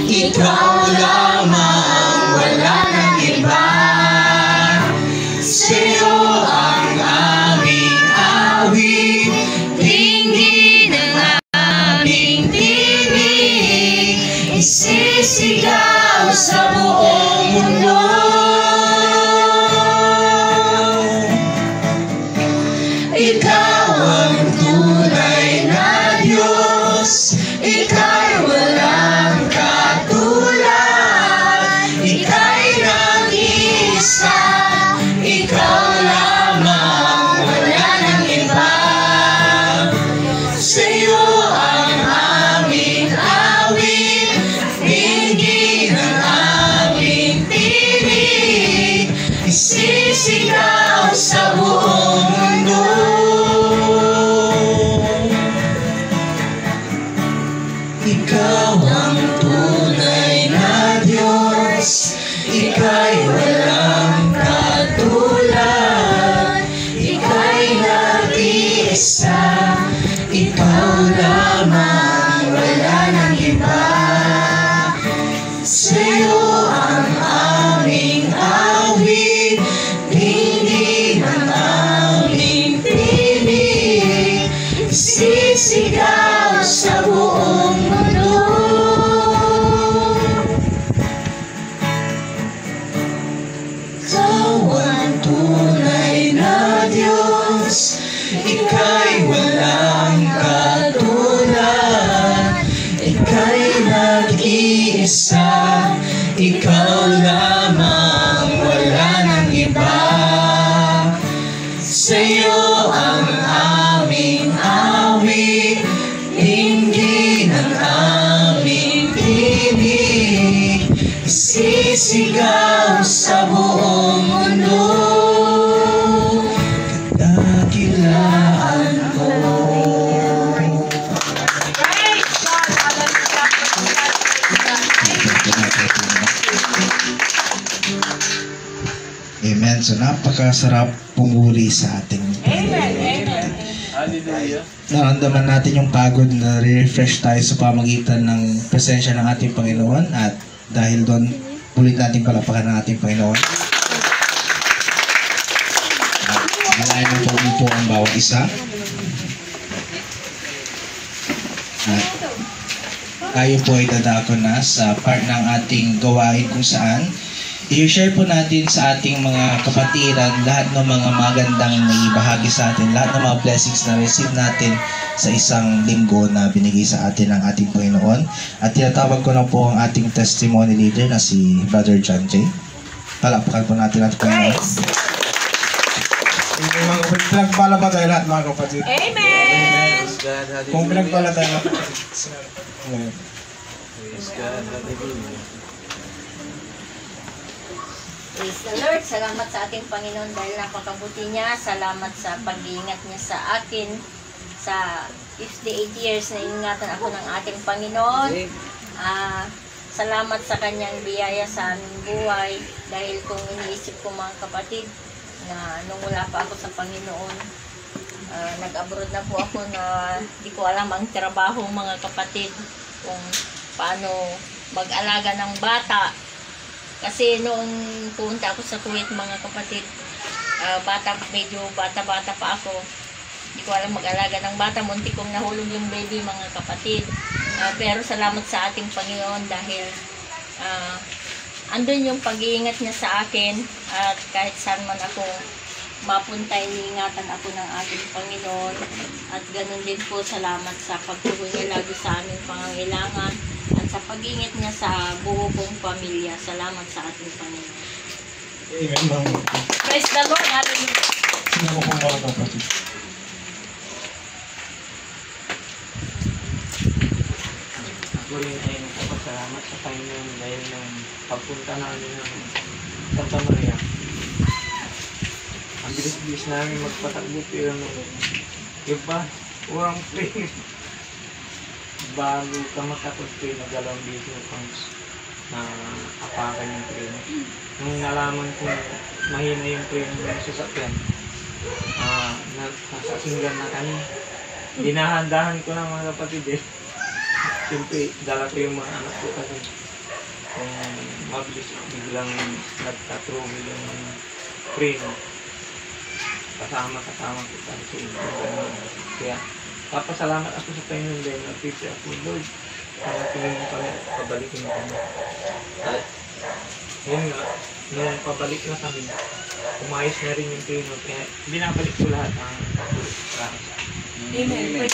ikaw lamang, wala nang iba. Sa'yo ang aming awit, tingin ang aming tinig, isisigaw sa buong mundo. Ikaw ang tunay na Diyos, ika'y walang katulad, ika'y nag-iisa, ikaw lamang, wala nang iba. Sa'yo ang aming awit, tingin ang aming tinig, isisigaw sa buong mundo. Ikaw ang tunay na Diyos, ika'y walang katulad, ika'y nag-iisa, ikaw lamang, wala nang iba. Sa'yo ang aming awit, tingin ang aming tinig, isisigaw sa buong mundo. Ikaw ang tunay na Diyos, ika'y walang katulad, ika'y nag-iisa, ikaw lamang, wala nang iba. Sa'yo ang aming awit, tingin ang aming tinig, isisigaw sa buong mundo. Kadakilaan mo. Amen. So napakasarap pumuri sa ating Amen. Amen. Hallelujah. naramdaman natin yung pagod na refresh tayo sa pamagitan ng presensya ng ating Panginoon, at dahil doon ulit natin palapakan ng ating Panginoon. Malayan mo po ang bawat isa. At tayo po ay dadako na sa part ng ating gawain kung saan i-share po natin sa ating mga kapatiran lahat ng mga magandang naibahagi sa atin, lahat ng mga blessings na receive natin sa isang linggo na binigay sa atin ng ating Panginoon. At tinatawag ko na po ang ating testimony leader na si Brother John J. Palakpakan po natin at Panginoon. Pinagpala ba tayo lahat, mga kapatid? Amen. Kung pinagpala tayo mga kapatid. Praise God. Hallelujah. Praise the Lord. Salamat sa ating Panginoon dahil napakabuti niya. Salamat sa pag-iingat niya sa akin. Sa 58 years na ingatan ako ng ating Panginoon. Salamat sa kanyang biyaya sa aming buhay. Dahil kung iniisip ko mga kapatid, na nung wala pa ako sa Panginoon, nag-abroad na po ako na di ko alam ang trabaho mga kapatid. Kung paano mag-alaga ng bata. Kasi noong punta ako sa Kuwait mga kapatid, medyo bata-bata pa ako. Hindi ko alam mag-alaga ng bata, munti kong nahulog yung baby mga kapatid. Pero salamat sa ating Panginoon dahil andun yung pag-iingat niya sa akin, at kahit saan man ako mapunta, iniingatan ako ng ating Panginoon. At ganun din po, salamat sa pagtugon niya lagi sa aming pangangailangan at sa pag-iingat niya sa buo kong pamilya. Salamat sa ating Panginoon. Amen, mga kapatid. Praise the Lord. Hallelujah. Sino mo pong mga kapatid? Ako rin ay nagpapasalamat sa Panginoon dahil ng pagpunta namin ng Santa Maria. Ang bilis-bilis namin magpatakbo, pero iba, walang plane. Bago ka matapos plane, naggalawang dito pang na apakan yung plane. Nung nalaman ko mahina yung plane ng sasakyan, nasasinggan na kami. Dinahandahan ko ng mga kapatid eh. siyempre, dala ko yung mga anak ko kasi kung mabilis biglang nagka-trouble yung train, kasama kita kasi kaya papasalamat ako sa Panginoon dahil nagpipili ako, Lord, pagdating mo kami, pabalikin mo kami. At yun nga, nung pabalik na kami, umayos na rin yung train, kaya binabalik ko lahat ang pabalik para sa Amen.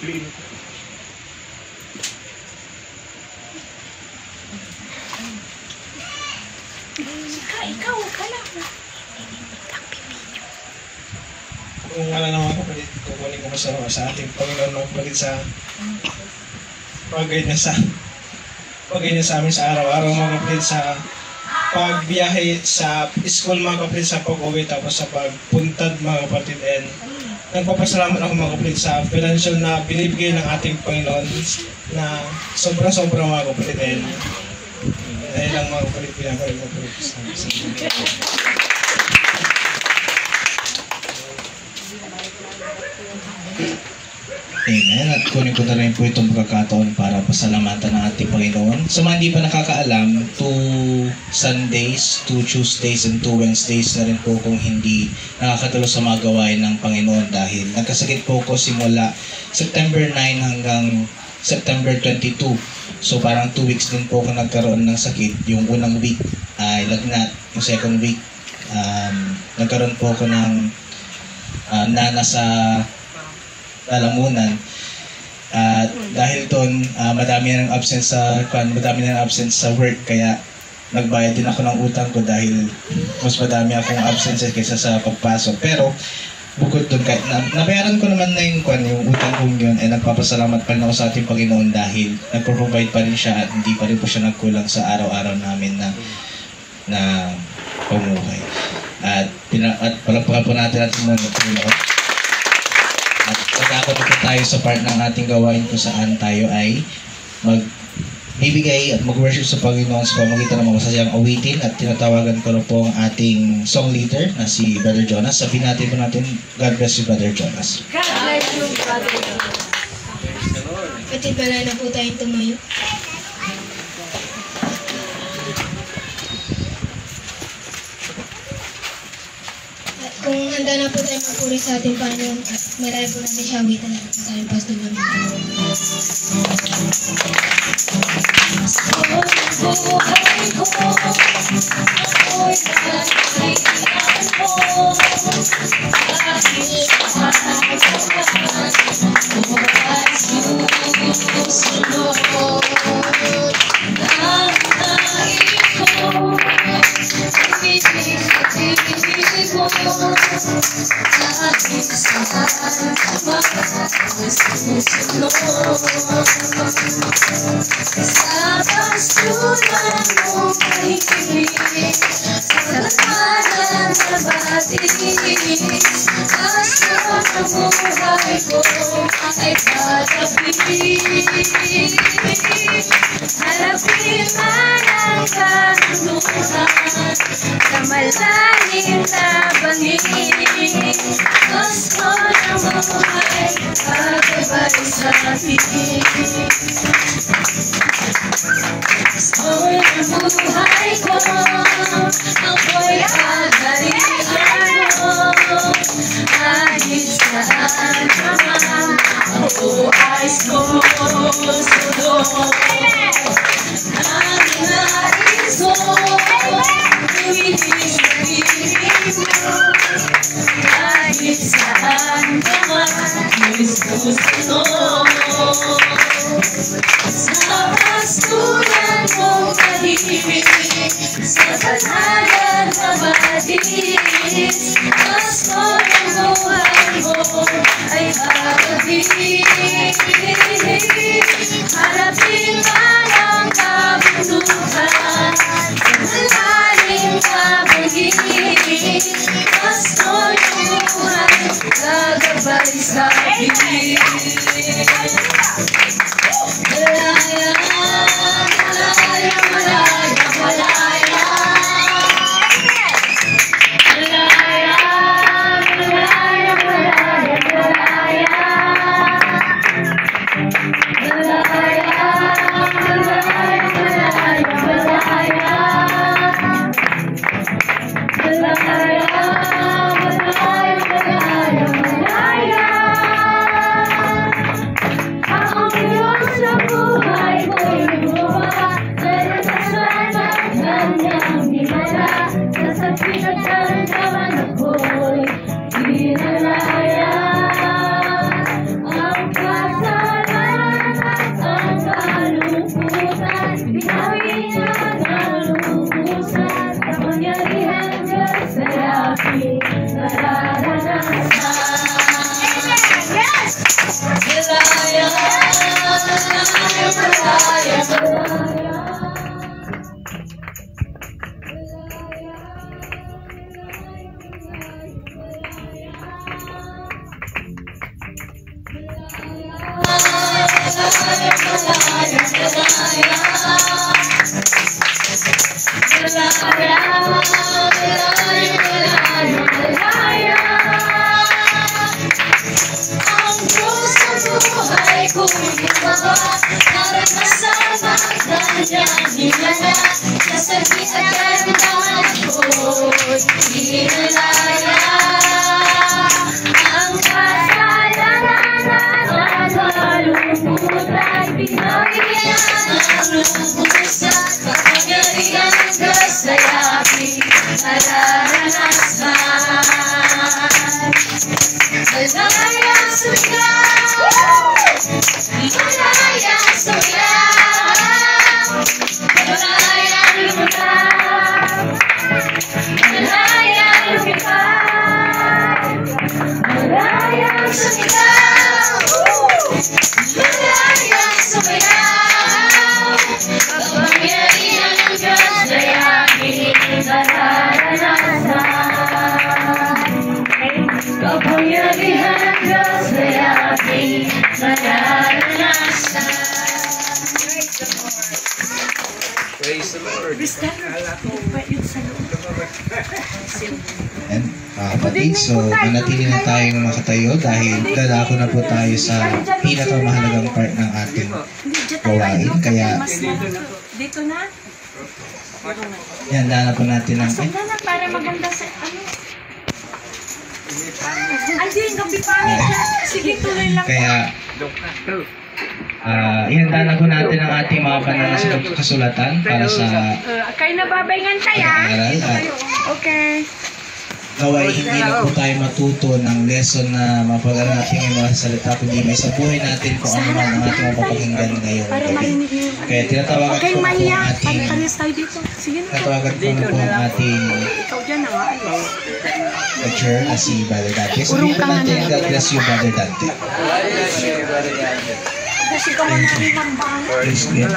clean. Ikaw, kala. Kung wala naman kapatid, kukunin ko sa ating Panginoon mga kapatid sa pagay niya sa amin sa araw-araw mga kapatid, sa pagbiyahe sa school mga kapatid, sa pag-uwi tapos sa pagpuntad mga kapatid. And nagpapasalamat ako mga kapatid sa financial na binibigay ng ating Panginoon na sobra-sobra mga kapatid. And dahil lang mga kapatid, pinagaling ko po sa Amen. At kunin ko na rin po itong pagkakataon para pasalamatan ng ating Panginoon. Sa mga hindi pa nakakaalam, 2 Sundays, 2 Tuesdays, and 2 Wednesdays na rin po kung hindi nakakatulo sa mga gawain ng Panginoon dahil nagkasakit po ko simula September 9 hanggang September 22. So parang 2 weeks din po ako nagkaroon ng sakit. Yung unang week ay lagnat. Yung second week, nagkaroon po ako ng nana sa lalamunan. At dahil doon, madami na ng absence sa work, kaya nagbayad din ako ng utang ko dahil mas madami akong absence kaysa sa pagpasok. Pero bukod doon, kahit nabayaran ko naman na yung utang kong yun, ay nagpapasalamat pa rin ako sa ating Panginoon dahil nagpo-provide pa rin siya at hindi pa rin po siya nagkulang sa araw-araw namin na pumuhay. At palagpakan po natin muna Panginoon. At pagkakot po tayo sa part ng ating gawain kung saan tayo ay magbibigay at mag-worship sa Panginoon sa pamamagitan ng mga masasayang awitin. At tinatawagan ko na po ang ating song leader na si Brother Jonas. Sabihin natin po natin, God bless you, Brother Jonas. God bless you, brother. Kapatid, wala na po tayong tumayo. At kung handa na po tayo magpuri sa ating Panginoon, at marami po natin siya awitan na sa aming pastor namin. Buhay ko, ako'y nagkailan mo. Dahil sa harapan, buhay susunod. Ang nais ko, ibig ko, dahil sa harapan, susunod. Sa pastulan mo mahigit, sa kanan na batis, aso ng buhay ko ay patapit. Harapin man ang kanluran sa malalim na bangin, gusto ng buhay pagkabay sa atin. Gusto'y ang buhay ko, ako'y pagalitan mo. Kahit saan naman, ako ay susunod. Ang nais ko, tuwing sarili mo. Kahit saan naman, ako'y susunod. Sa pastulan mo tahimik, sa tanagan na badis, gusto ng buhay mo ay pagabit. Harapin man ang kabundukan, sa malalim na bangin, gusto ng buhay gagabay sa akin. Malaya, malaya, malaya, malaya. Malaya, malaya, malaya, malaya. Ang Diyos sa buhay ko'y gumawa para masama kanyang hinala. Sa sakit at karamdaman ko'y hinalaya. Ang kasalanan at malungkot ay pinagyan ng lubos at kapangyarihan ng Diyos ay aking nararanasan. Malayang sumigaw, malayang sumigaw, malayang lumitaw, malayang lumitaw, malayang sumigaw, malayang sumigaw, kapangyarihan ng Diyos ay aking nararanasan. Kapangyarihan ng Diyos ay aking nararanasan. Praise the Lord. And kapatid, so manatili na tayong makatayo dahil dadako na po tayo sa pinakamahalagang part ng ating gawain. Kaya Dito na. ihanda na po natin ang Sanda na para maganda sa ano. Ay, di, gabi pa. Sige, tuloy lang. kaya ihanda na po natin ang ating mga banal na kasulatan para sa Kayo nababayngan kaya. pag-aaral at Okay. gaway hindi na po tayo matuto ng lesson na mapag-aaral natin ng mga salita, kundi may sa buhay natin kung ano man ang ating mapapakinggan ngayong gabi. Kaya tinatawagan Okay, po ang Maya. ating Pares tayo dito. Sige na. tinatawagan po po ang ating Ikaw dyan na nga. lecturer na si Brother Dante. Sabihin po natin, God bless you, Brother Dante. Kasi ka mo namin ng bang. Praise God.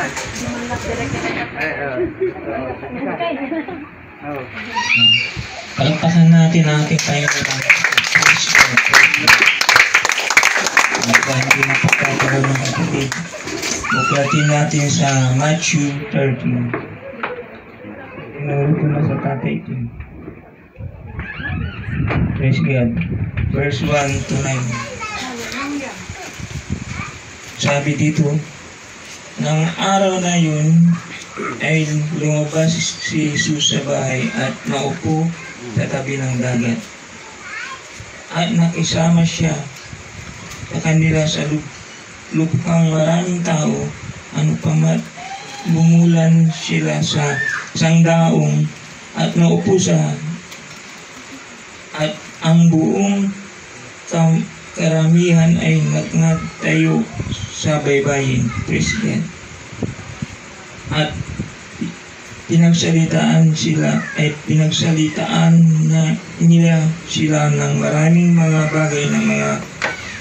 Palagpasan natin ang ating Panginoon. Magkandi na pagkakaroon ng kapatid. Buklatin natin sa Matthew 13. Tinuro ko na sa tatay ito. Praise God. Verse 1 to 9. Sabi dito, ng araw na yun ay lumabas si Jesus sa bahay at naupo sa tabi ng dagat. At nakisama siya sa kanila sa lupang maraming tao, ano pa mat, bumulan sila sa sangdaong at naupo sa at ang buong karamihan ay nagtayo sa baybayin. Praise God. At pinagsalitaan na nila sila ng maraming mga bagay na mga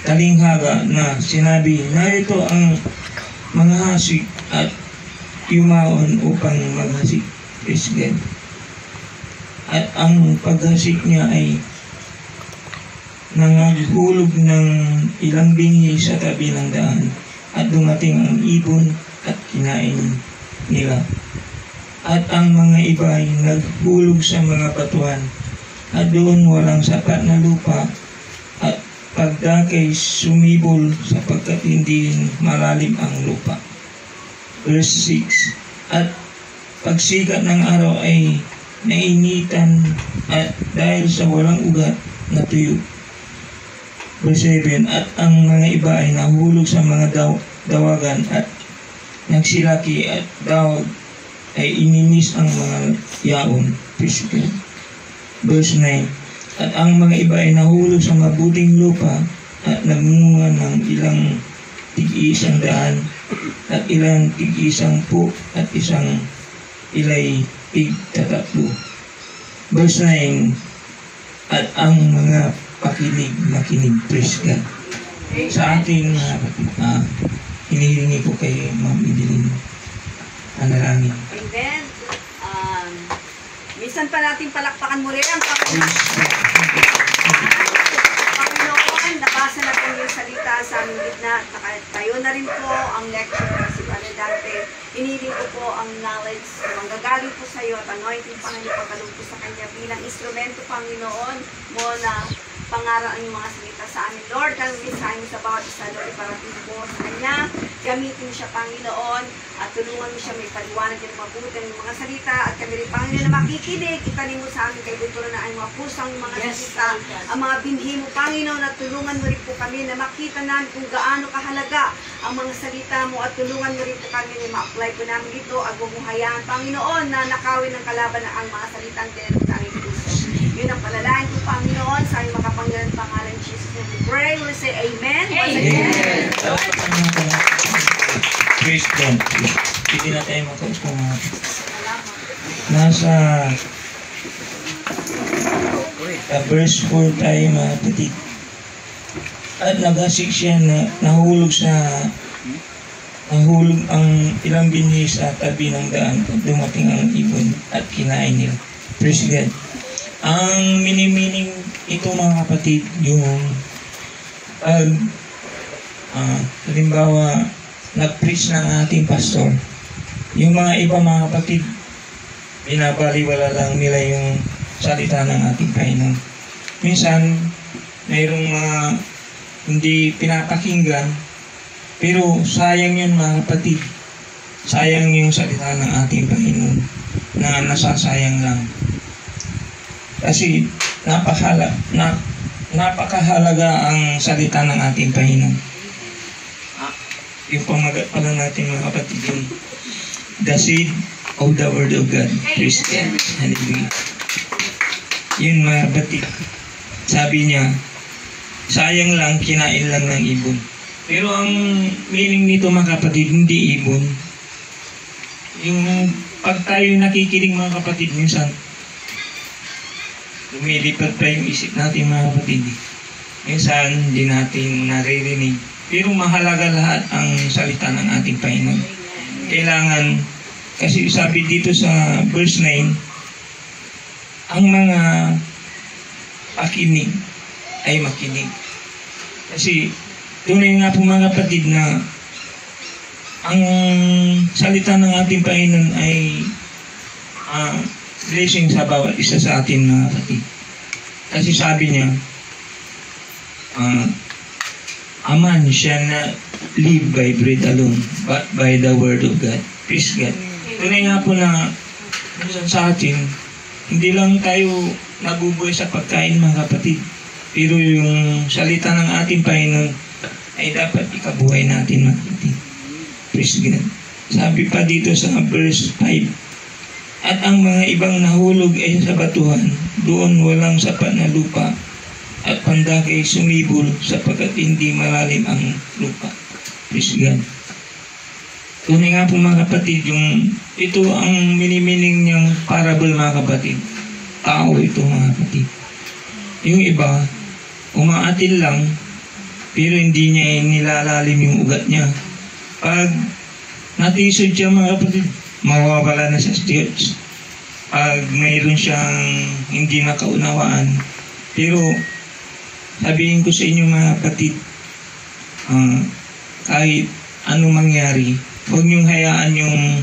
talinghaga na sinabi, narito ang mga hasik at yumaon upang maghasik. Praise God. At ang paghasik niya ay nangaghulog ng ilang binhi sa tabi ng daan at dumating ang ibon at kinain nila. At ang mga iba ay naghulog sa mga batuhan at doon walang sapat na lupa at pagdakay sumibol sapagkat hindi malalim ang lupa. Verse 6. At pagsikat ng araw ay nainitan at dahil sa walang ugat na tuyo. Verse 7. At ang mga iba ay nahulog sa mga dawagan at nagsilaki at dawag ay ininis ang mga yaon. Verse 9. At ang mga iba ay nahulog sa mabuting lupa at namunga ng ilang tig-isang daan at ilang tig-isang po at isang ilay tig-tatlo. Verse 9. At ang mga makinig, praise God. sa atin, hinihingi ko kay Ma'am Evelyn. Manalangin. Amen. Minsan pa natin palakpakan muli ang Panginoon, nabasa na po yung salita sa aming gitna. Tayo na rin po ang lecture na si Padre Dante. Iniling ko po ang knowledge na manggagaling po sa iyo at anointing Panginoon pagkalog po sa Kanya bilang instrumento, Panginoon, mo na pangaral ang mga salita sa amin. Lord, kami bisahin mo sa bawat isa, Lord, iparating po sa Kanya. Gamitin mo siya, Panginoon, at tulungan mo siya may paliwanag ng mabuti ng mga salita. At kami rin, Panginoon, na makikinig, itanim mo sa amin kay Buturan na ang mga pusang mga salita, ang mga binhi mo, Panginoon, at tulungan mo rin po kami na makita namin kung gaano kahalaga ang mga salita mo at tulungan mo rin po kami na ma-apply po namin dito at bumuhayan, Panginoon, na nakawin ng kalaban na ang mga salitang tinanong sa aming puso. Yun ang panalangin ko, Panginoon, sa aming makapangyarihan pangalan ng Jesus. And we pray, we say Amen. Amen. Praise God. Hindi na tayo makaupo nga. Nasa verse 4 tayo mga kapatid. At nagasik siya na nahulog ang ilang binhi sa tabi ng daan at dumating ang ibon at kinain nila. Praise God. Ang minimining ito mga kapatid, yung halimbawa nag-preach ng ating pastor, yung mga iba mga kapatid, binabaliwala lang nila yung salita ng ating Panginoon. Minsan, mayroong mga hindi pinapakinggan, pero sayang yun mga kapatid. Sayang yung salita ng ating Panginoon na nasasayang lang. Kasi napakahalaga ang salita ng ating Panginoon. Yung pamagat pala natin mga kapatid, yung the seed of the word of God. Praise God. Hallelujah. Yun mga kapatid. Sabi niya, sayang lang, kinain lang ng ibon. Pero ang meaning nito mga kapatid, hindi ibon. Yung pag tayo nakikinig mga kapatid, minsan lumilipad pa yung isip natin mga kapatid. Minsan hindi natin naririnig. Pero mahalaga lahat ang salita ng ating Panginoon. Kailangan, kasi sabi dito sa verse 9, ang mga pakinig ay makinig. Kasi tunay nga po mga kapatid na ang salita ng ating Panginoon ay blessing sa bawat isa sa atin mga kapatid. Kasi sabi niya, a man shall not live by bread alone, but by the word of God. Praise God. Tunay nga po na sa atin, hindi lang tayo nabubuhay sa pagkain mga kapatid, pero yung salita ng ating Panginoon ay dapat ikabuhay natin mga kapatid. Praise God. Sabi pa dito sa verse 5, at ang mga ibang nahulog ay sa batuhan, doon walang sapat na lupa, at pandakay sumibol sapagkat hindi malalim ang lupa. Praise God. Tunay nga po mga kapatid, ito ang minimining niyang parable mga kapatid. Tao ito mga kapatid. Yung iba, umaatil lang, pero hindi niya nilalalim yung ugat niya. Pag natisod siya mga kapatid, mawawala na sa church. Pag mayroon siyang hindi nakaunawaan. Pero sabihin ko sa inyo mga kapatid, kahit anong mangyari, huwag niyong hayaan yung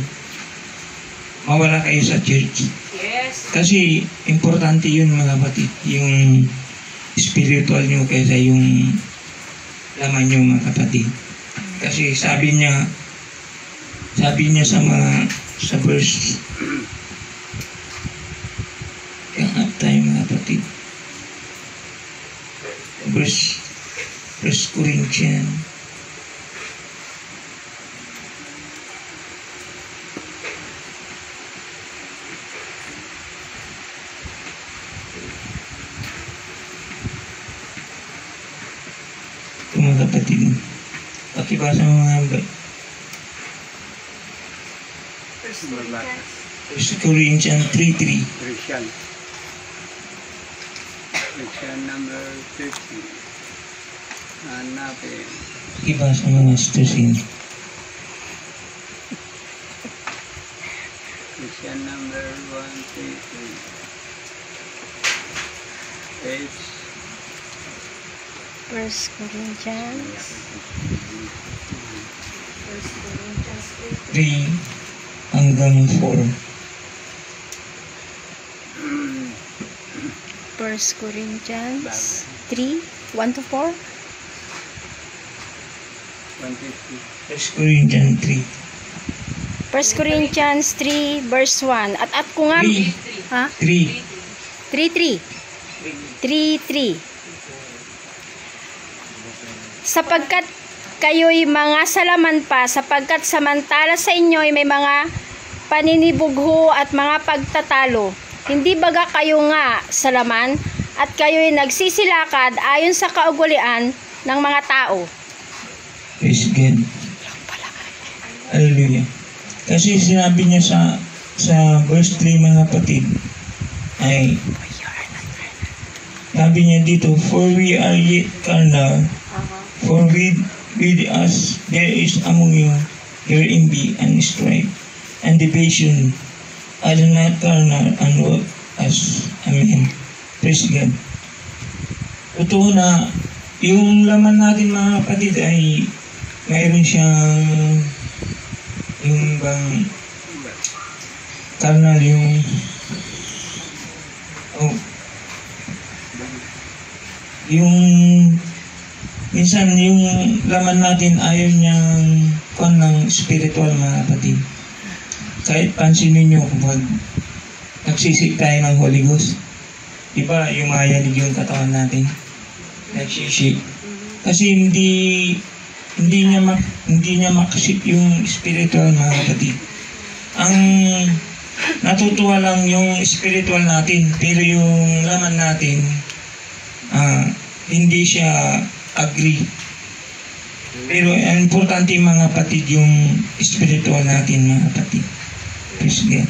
mawala kayo sa church. Yes. Kasi importante yun mga kapatid, yung spiritual nyo kaysa yung laman nyo mga kapatid. Kasi sabi niya sa verse yung up tayo mga kapatid, verse 1 Corinthians mga kapatid, pakibasa mo mga hambay. 1 Corinthians 3:3. Christian number 50. Hanapin. Iba sa mga stusin. Question number 133. Page. 1 Corinthians 3 hanggang 4. 1 Corinthians 3, 1 to 4. 150. 1 Corinthians 3. 1 Corinthians 3 verse 1. At ko nga, 3. ha? 3. 3:3. 3:3. Sapagkat kayo'y mga salaman pa, sapagkat samantala sa inyo'y may mga paninibugho at mga pagtatalo. Hindi baga kayo nga salaman at kayo'y nagsisilakad ayon sa kaugalian ng mga tao. Praise God. Hallelujah. Kasi sinabi niya sa verse 3 mga kapatid, ay sabi niya dito, for we are yet carnal, for with us there is among you your envy and strife and division, are not carnal and work as amen. Praise God. Totoo na yung laman natin mga kapatid ay mayroon siyang yung bang carnal yung yung minsan yung laman natin ayaw niyang kuwan ng spiritual mga kapatid. Kahit pansinin niyo kapag nagsisik tayo ng Holy Ghost, diba yung mayanig yung katawan natin, nagsisik. Kasi hindi niya makasip yung spiritual mga kapatid. Ang natutuwa lang yung spiritual natin, pero yung laman natin hindi siya agree. Pero ang importante mga kapatid yung spiritual natin mga kapatid. Praise God.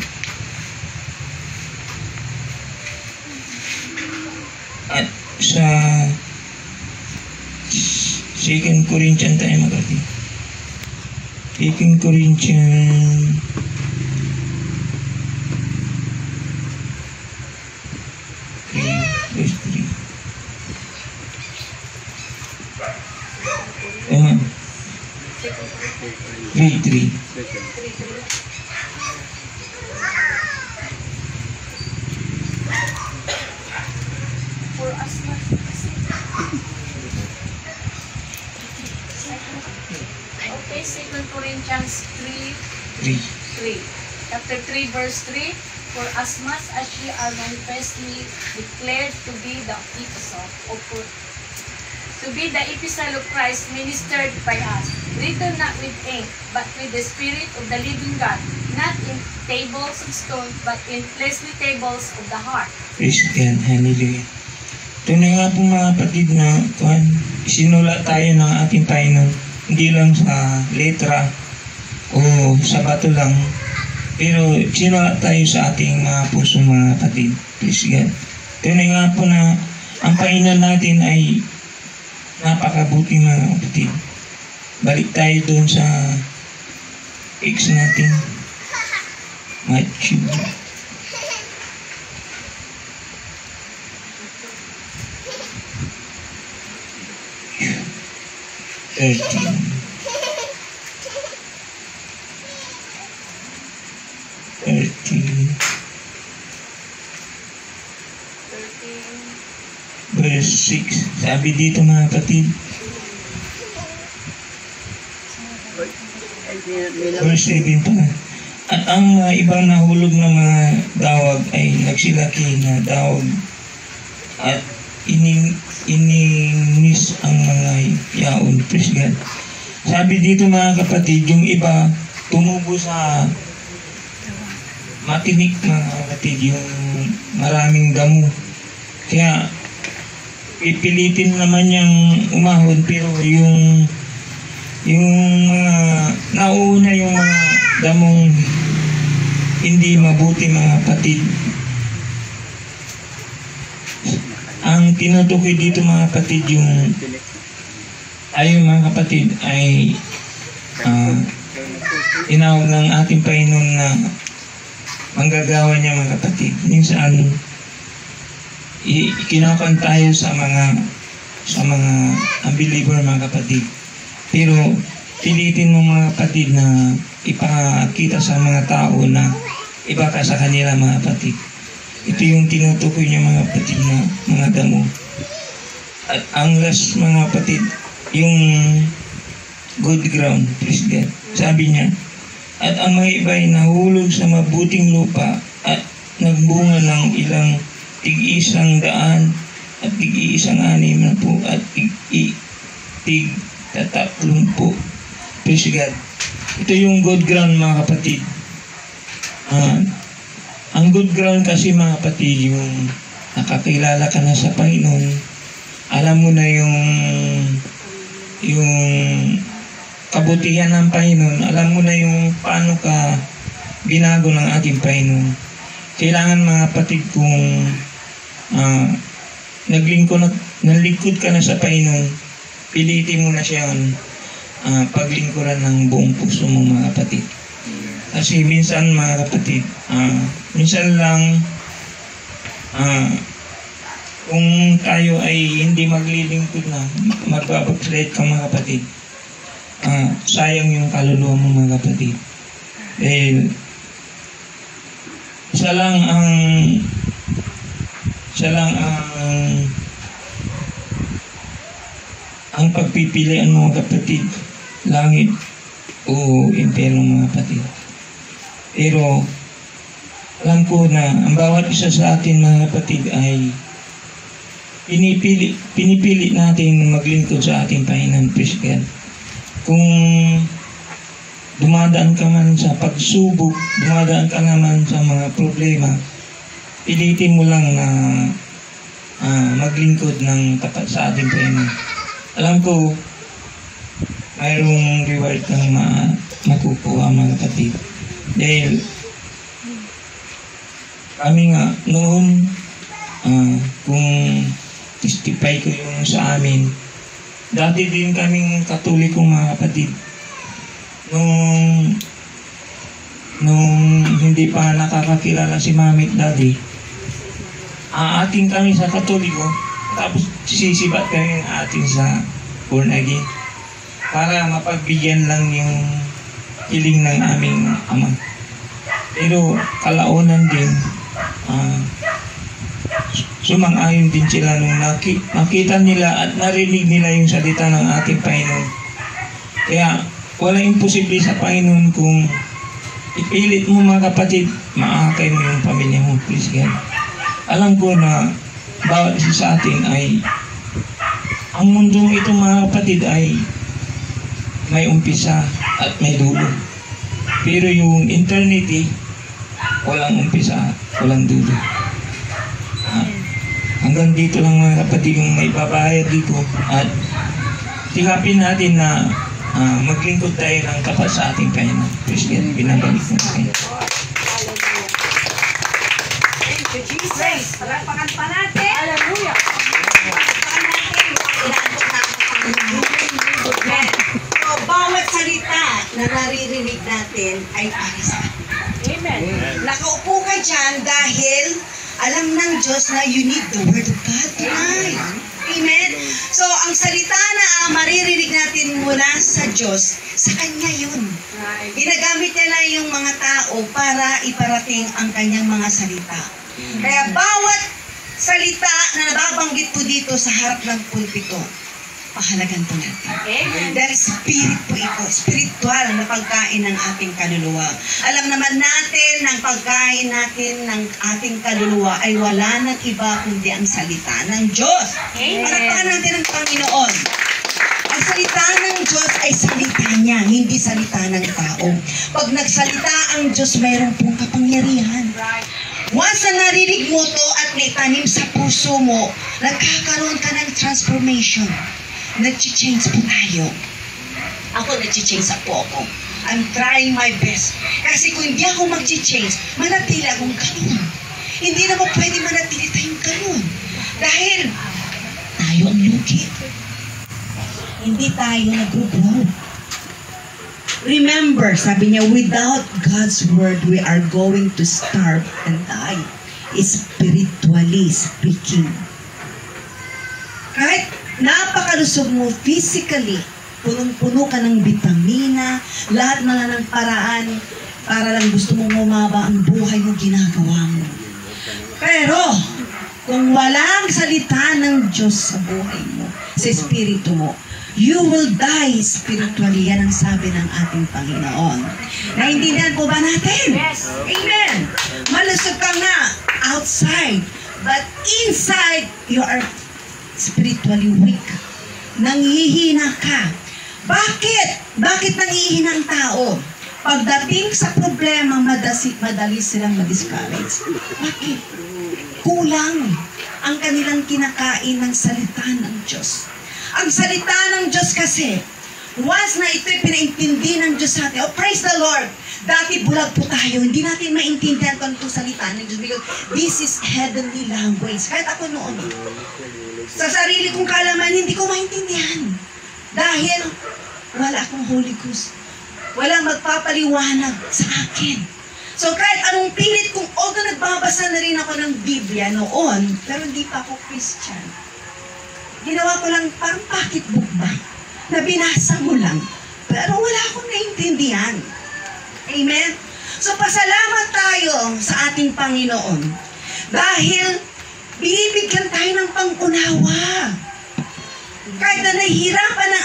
At sa 2 Corinthians tayo mga kapatid. 2 Corinthians 3 verse 3. Amen. 3:3. For us na. Okay, 2 Corinthians 3. Chapter 3, verse 3. For as much as ye are manifestly declared to be the epistle of Christ ministered by us, written not with ink, but with the Spirit of the living God, not in tables of stone, but in fleshly tables of the heart. Praise God. Hallelujah. Ito na nga po mga kapatid na sinulat tayo ng ating Panginoon, hindi lang sa letra o sa bato lang, pero sinulat tayo sa ating mga puso mga kapatid. Praise God. Ito na nga po na ang Panginoon natin ay napakabuti mga kapatid. Balik tayo doon sa X natin. Matthew. Verse 6. Sabi dito mga kapatid. Verse 7 pa. At ang ibang nahulog na mga dawag ay nagsilaki na dawag at ininis ang mga yaon. Praise God. Sabi dito mga kapatid, yung iba tumubo sa matinik mga kapatid, yung maraming damo. Kaya ipilitin naman niyang umahon, pero yung mga nauuna yung mga damong hindi mabuti mga kapatid. Ang tinutukoy dito mga kapatid tayo mga kapatid ay tinawag ng ating Panginoon na manggagawa niya mga kapatid. Minsan, kinakaon tayo sa mga unbeliever mga kapatid. Pero pilitin mo mga kapatid na ipakita sa mga tao na iba ka sa kanila mga kapatid. Ito yung tinutukoy niya mga kapatid na mga damo. At ang last mga kapatid, yung good ground, please God. Sabi niya, at ang mga iba ay nahulog sa mabuting lupa at nagbunga ng ilang tig-isang daan at tig-isang 60 at tig-30. Praise God. Ito yung good ground mga kapatid. Ang good ground kasi mga kapatid, yung nakakilala ka na sa Panginoon, alam mo na yung kabutihan ng Panginoon, alam mo na yung paano ka binago ng ating Panginoon. Kailangan mga kapatid kung naglingkod ka na sa Panginoon, pilitin mo na siyang paglingkuran ng buong puso mo mga kapatid. Kasi minsan mga kapatid, minsan lang kung tayo ay hindi maglilingkod na, magbabackslide ka mga kapatid, sayang yung kaluluwa mo mga kapatid. Dahil isa lang ang pagpipilian mo mga kapatid, langit o impyerno mga kapatid. Pero alam ko na ang bawat isa sa atin mga kapatid ay pinipili natin maglingkod sa ating Panginoon. Praise God. Kung dumadaan ka man sa pagsubok, dumadaan ka naman sa mga problema, pilitin mo lang na maglingkod ng tapat sa ating Panginoon. Alam ko, mayroong reward kang makukuha mga kapatid. Dahil kami nga noon, kung testify ko yung sa amin, dati din kaming Katoliko mga kapatid. Nung hindi pa nakakakilala si Mami at Daddy, aating kami sa Katoliko, tapos sisibat kami atin sa born again para mapagbigyan lang yung hiling ng aming ama. Pero kalaunan din, sumang-ayon din sila nung nakita nila at narinig nila yung salita ng ating Panginoon. Kaya walang imposible sa Panginoon kung ipilit mo mga kapatid, maakay mo yung pamilya mo. Please God. Alam ko na bawat isa sa atin ay ang mundong ito mga kapatid ay may umpisa at may dulo. Pero yung eternity, walang umpisa at walang dulo. Hanggang dito lang mga kapatid yung may babayad dito at tingapin natin na maglingkod tayo ng tapat sa ating Panginoon. Praise God, binabalik mo tayo. Thank you, Jesus. Palagpakan pa natin. Hallelujah. So, bawat salita na naririnig natin ay para sa atin. Amen. Nakaupo ka dyan dahil alam ng Diyos na you need the Word of God tonight. Amen? So, ang salita na maririnig natin mula sa Diyos, sa Kanya yun. Ginagamit niya lang yung mga tao para iparating ang Kanyang mga salita. Kaya bawat salita na nababanggit po dito sa harap ng pulpito, pahalagan po natin. Dahil spirit po ito, spiritual na pagkain ng ating kaluluwa. Alam naman natin ng pagkain natin ng ating kaluluwa ay wala nang iba kundi ang salita ng Diyos. Palakpakan natin ang Panginoon. Ang salita ng Diyos ay salita niya, hindi salita ng tao. Pag nagsalita ang Diyos, mayroon pong kapangyarihan. Once na narinig mo to at naitanim sa puso mo, nagkakaroon ka ng transformation. Nag-change po tayo. Ako nag-change po ako. I'm trying my best. Kasi kung hindi ako mag-change, manatili akong ganun. Hindi naman pwede manatili tayong ganun. Dahil tayo ang lugi. hindi tayo nag-grow. Remember, sabi niya, without God's word, we are going to starve and die, spiritually speaking. Kahit napakalusog mo physically, punong-puno ka ng vitamina, lahat na ng paraan, para lang gusto mong umaba ang buhay mo, ginagawa mo. Pero, kung walang salita ng Diyos sa buhay mo, sa espiritu mo, you will die spiritually. Yan ang sabi ng ating Panginoon. Naintindihan po ba natin? Yes. Amen. Malusog ka nga outside, but inside, you are spiritually weak. Nanghihina ka. Bakit? Bakit nanghihina ang tao? Pagdating sa problema, madali silang ma-discourage. Bakit? Kulang ang kanilang kinakain ng salita ng Diyos. Ang salita ng Diyos kasi, once na ito'y pinaintindi ng Diyos sa atin, oh praise the Lord, dati bulag po tayo, hindi natin maintindihan kung itong salita ng Diyos because this is heavenly language. Kahit ako noon, sa sarili kong kalaman, hindi ko maintindihan. Dahil wala akong Holy Ghost. Walang magpapaliwanag sa akin. So kahit anong pilit kong, although nagbabasa na rin ako ng Biblia noon, pero hindi pa ako Christian. Ginawa ko lang parang pocketbook ba? Na binasa mo lang. Pero wala akong naintindihan. Amen? So pasalamat tayo sa ating Panginoon. Dahil binibigyan tayo ng pang-unawa. Kahit na nahihirapan ng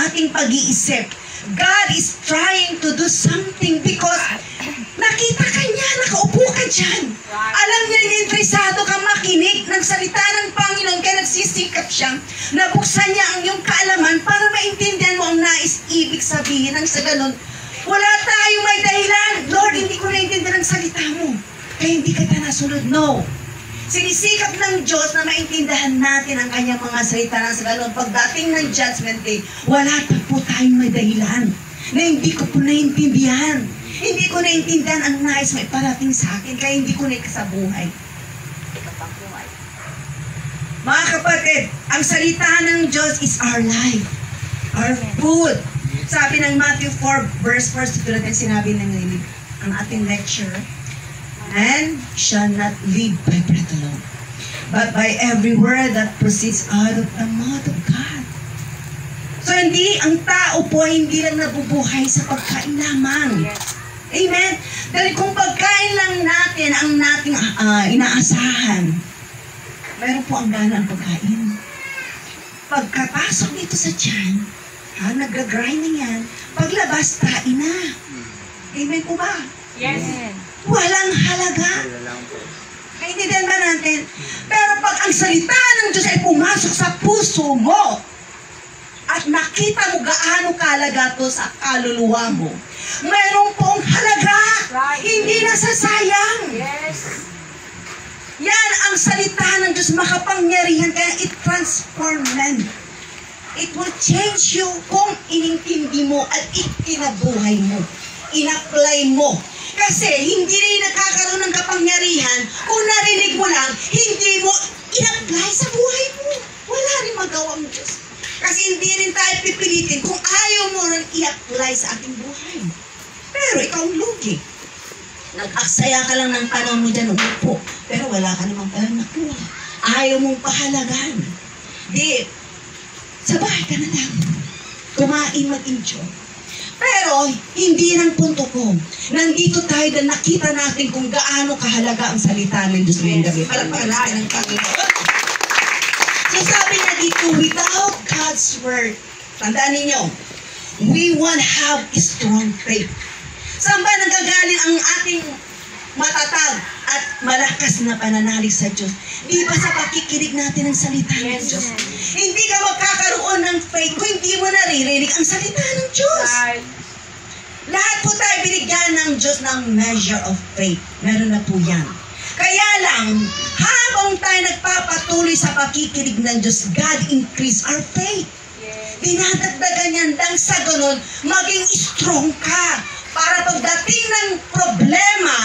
ating pag-iisip, God is trying to do something because nakita ka niya, nakaupo ka dyan. Alam niya yung interesado ka makinig ng salita ng Panginoon, kaya nagsisikap siya. Nabuksan niya ang iyong kaalaman para maintindihan mo ang nais-ibig sabihin ng sa ganun. Wala tayong may dahilan. Lord, hindi ko naintindihan ang salita mo. Kaya hindi ka nasunod. No. Sinisikap ng Diyos na maintindihan natin ang kanyang mga salita ng sa ganun. Pagdating ng judgment day, wala pa po tayong may dahilan na hindi ko po naintindihan. Hindi ko naintindihan ang nais may parating sa akin, kaya hindi ko naikasabuhay. Mga kapatid, ang salita ng Diyos is our life, our food. Sabi ng Matthew 4, verse 1, tulad ng sinabi ng ang ating lecture, man shall not live by bread alone, but by every word that proceeds out of the mouth of God. So hindi, ang tao po hindi lang nabubuhay sa pagkain lamang. Amen? Dahil kung pagkain lang natin ang nating inaasahan, meron po ang gana ang pagkain. Pagkapasok dito sa tiyan, nag-grind na yan, paglabas, tain na. Amen po ba? Yes. Walang halaga. Naintindihan ba natin? Pero pag ang salita ng Diyos ay pumasok sa puso mo, at nakita mo gaano kahalaga to sa kaluluwa mo, mayroon pong halaga. Hindi nasasayang. Yes. Yan ang salita ng Diyos, makapangyarihan, kaya it transform man. It will change you kung inintindi mo at ikinabuhay mo. In-apply mo. Kasi hindi rin nakakaroon ng kapangyarihan kung narinig mo lang, hindi mo in-apply sa buhay mo. Wala rin magawa ang Diyos. Kasi hindi rin tayo pipilitin kung ayaw mo rin i-apply sa ating buhay. Pero ikaw ang lugi. Nag-aksaya ka lang ng panahon mo dyan, umupo. Pero wala ka naman palang nakuha. Ayaw mong pahalagan. Di, sa bahay ka na lang. Kumain, mag-enjoy. Pero, hindi ng punto ko. Nandito tayo dahil nakita natin kung gaano kahalaga ang salita ng Diyos ngayong gabi. Palagpakan natin ang Panginoon. So sabi niya dito, without God's word, tandaan ninyo, we won't have a strong faith. Saan ba nagagaling ang ating matatag at malakas na pananalig sa Diyos? Di ba sa pakikinig natin ng salita ng Diyos? Hindi ka magkakaroon ng faith kung hindi mo naririnig ang salita ng Diyos. Lahat po tayo binigyan ng Diyos ng measure of faith. Meron na po yan. Kaya lang, habang tayo nagpapatuloy sa pakikinig ng Diyos, God increase our faith. Dinadagdagan yan dang sa ganun, maging strong ka. Para pagdating ng problema,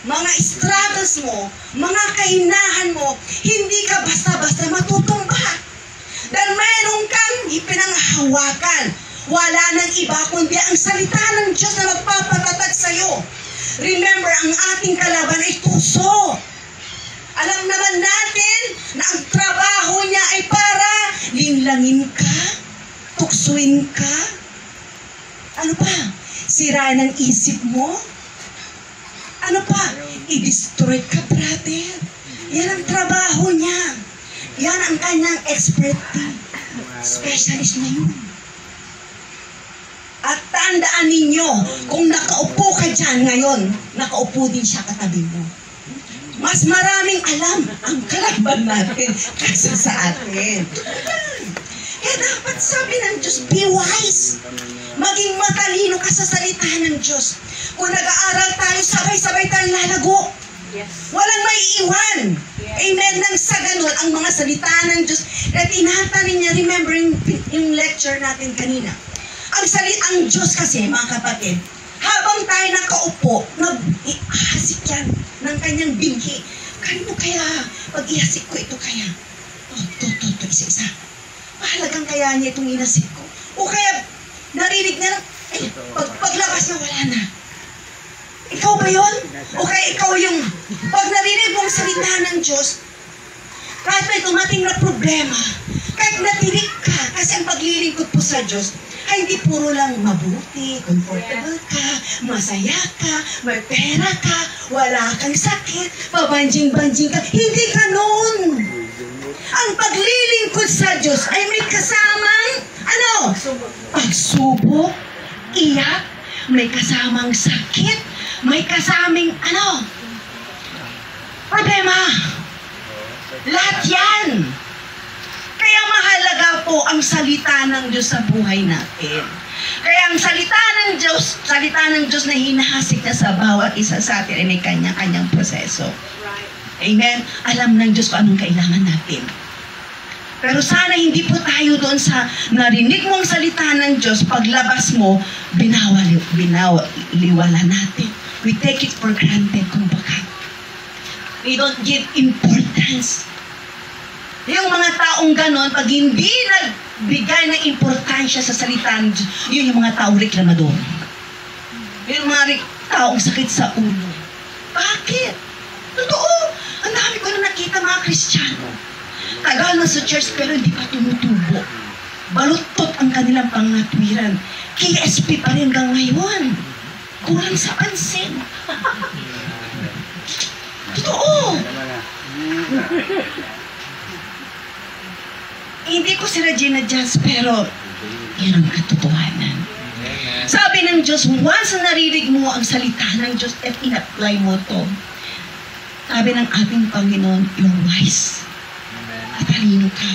mga struggles mo, mga kahinahan mo, hindi ka basta-basta matutumba. Dahil mayroon kang ipinanghawakan. Wala nang iba kundi ang salita ng Diyos na magpapatatag sa'yo. Remember, ang ating kalaban ay tuso. Alam naman natin na ang trabaho niya ay para linlangin ka, tuksuin ka. Ano pa? Sirain ang isip mo? Ano pa? I-destroy ka, brother. Yan ang trabaho niya. Yan ang kanyang expertise. Specialist na yun. At tandaan ninyo, kung nakaupo ka dyan ngayon, nakaupo din siya katabi mo. Mas maraming alam ang kalaban natin kaysa sa atin. Kaya dapat sabi ng Diyos, be wise. Maging matalino ka sa salita ng Diyos. Kung nag-aaral tayo, sabay-sabay tayong lalago. Walang maiiwan. Amen. Nang sa ganun, ang mga salita ng Diyos, at inatanin niya, remembering yung lecture natin kanina. Ang Diyos kasi, mga kapatid, habang tayo nakaupo, nag-ihasik yan ng kanyang binhi. Kanino kaya, pag ihasik ko ito kaya? To, isa-isa. Mahalagang kaya niya itong inasik ko. O kaya, narinig na, paglabas na wala na. Ikaw ba yun? O kaya ikaw yung, pag narinig mong salita ng Diyos, kahit may dumating na problema, kahit natinig ka, kasi ang paglilingkod po sa Diyos, ay hindi puro lang mabuti, comfortable ka, masaya ka, may pera ka, wala kang sakit, pabanjing-banjing ka. Hindi ganon. Ang paglilingkod sa Diyos ay may kasamang, pagsubok, iyak, may kasamang sakit, may kasamang, problema. Lahat yan. Kaya mahalaga po ang salita ng Diyos sa buhay natin. Kaya ang salita ng Diyos na hinahasik na sa bawat isa sa atin ay may kanya-kanyang proseso. Amen? Alam ng Diyos kung anong kailangan natin. Pero sana hindi po tayo doon sa narinig mong salita ng Diyos, paglabas mo, binawaliwala natin. We take it for granted, kumbaga. We don't give importance. Yung mga taong ganon, pag hindi nagbigay ng importansya sa salita ng Diyos, yun yung mga taong reklamador. Yung mga taong sakit sa ulo. Bakit? Totoo. Ang dami ko na nakita mga Kristiyano. Tagal na sa church pero hindi pa tumutubo. Balutot ang kanilang pangatwiran. KSP pa rin hanggang ngayon. Kulang sa pansin. Totoo. Hindi ko sila ginadjust, pero yun ang katotohanan. Sabi ng Diyos, once na narinig mo ang salita ng Diyos at in-apply mo to, sabi ng ating Panginoon, you're wise. Matalino ka.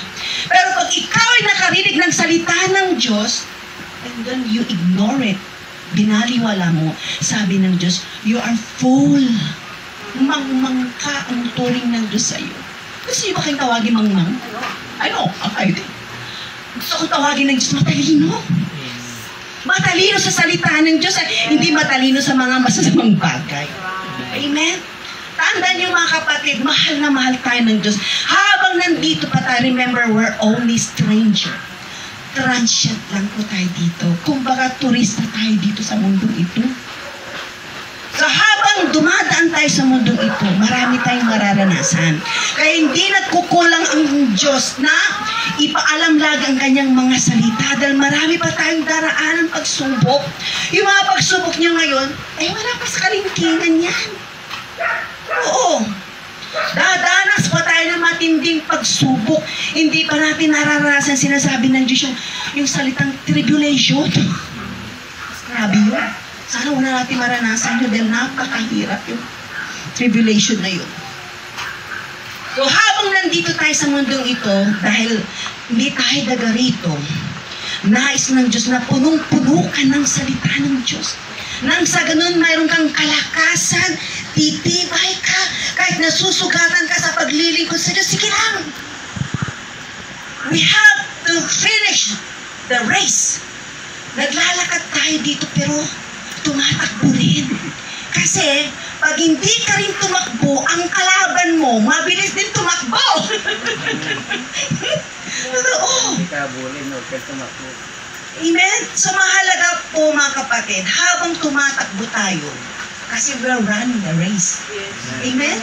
Pero pag ikaw ay nakarinig ng salita ng Diyos, and then you ignore it, binaliwala mo, sabi ng Diyos, you are fool. Mangmang ka ang turing ng Diyos sa'yo. Gusto niyo ba kayong tawagin mangmang? Akayo din. Gusto ko tawagin ng Diyos, matalino. Matalino sa salita ng Diyos, hindi matalino sa mga masasamang bagay. Amen? Tandaan niyo mga kapatid, mahal na mahal tayo ng Diyos. Habang nandito pa tayo, remember, we're only stranger. Transient lang po tayo dito. Kumbaga, turista tayo dito sa mundong ito. So habang dumadaan tayo sa mundong ito, marami tayong mararanasan. Kaya hindi nagkukulang ang Diyos na ipaalam lagi ang kanyang mga salita dahil marami pa tayong daraanan pagsubok. Yung mga pagsubok niyo ngayon, wala pa sa kalingkingan yan. Oo. Dadanas pa tayo ng matinding pagsubok. Hindi pa natin nararanasan sinasabi ng Diyos yung salitang tribulation. Grabe yun. Sana wala natin maranasan yun dahil napakahirap yung tribulation na yun. So habang nandito tayo sa mundong ito, dahil hindi tayo daga rito, nais ng Diyos na punong-puno ka ng salita ng Diyos. Nang sa ganun, mayroon kang kalakasan, titibay ka, kahit nasusugatan ka sa paglilingkod sa Diyos, sige lang. We have to finish the race. Naglalakad tayo dito pero tumatakbo rin. Kasi Pag hindi ka rin tumakbo, ang kalaban mo, mabilis din tumakbo. Totoo. Hindi ka bulin, huwag ka tumakbo. Amen? So mahalaga po mga kapatid, habang tumatakbo tayo, kasi we're running the race. Amen?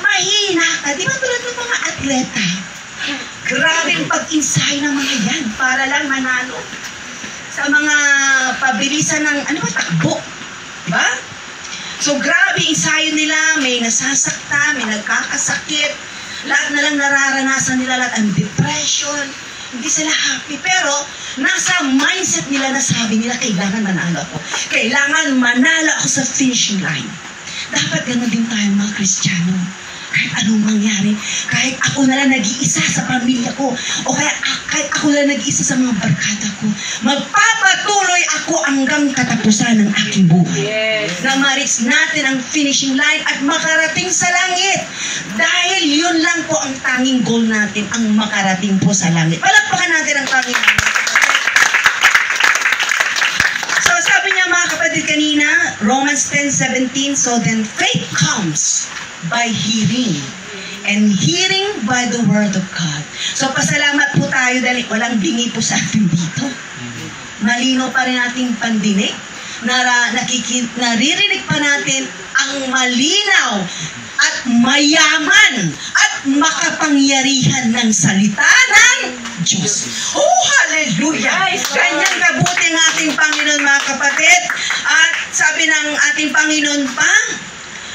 Mahina ka. Di ba tulad ng mga atleta? Grabe ang pag-insay ng mga yan para lang manalo. Sa mga pabilisan ng, takbo. Diba? So grabe ensayo nila, may nasasakta, may nagkakasakit, lahat na lang nararanasan nila, lahat ang depression, hindi sila happy. Pero nasa mindset nila na sabi nila, kailangan manalo ako. Kailangan manalo ako sa finishing line. Dapat gano'n din tayo mga Kristiyano. Kahit anong mangyari, kahit ako na lang nag-iisa sa pamilya ko, o kahit ako na lang nag-iisa sa mga barkada ko, magpapatuloy ako hanggang katapusan ng aking buhay. Na ma-reach natin ang finishing line at makarating sa langit. Dahil yun lang po ang tanging goal natin, ang makarating po sa langit. Palakpakan natin ang Panginoon. So sabi niya mga kapatid kanina, Romans 10:17, so then faith comes by hearing, and hearing by the word of God. So pasalamat po tayo dahil walang bingi po sa atin dito. Malino pa rin ating pandinig, naririnig pa natin ang malinaw at mayaman at makapangyarihan ng salita ng Diyos. Oh, hallelujah! Ganyan kabuti ng ating Panginoon mga kapatid. At sabi ng ating Panginoon pa,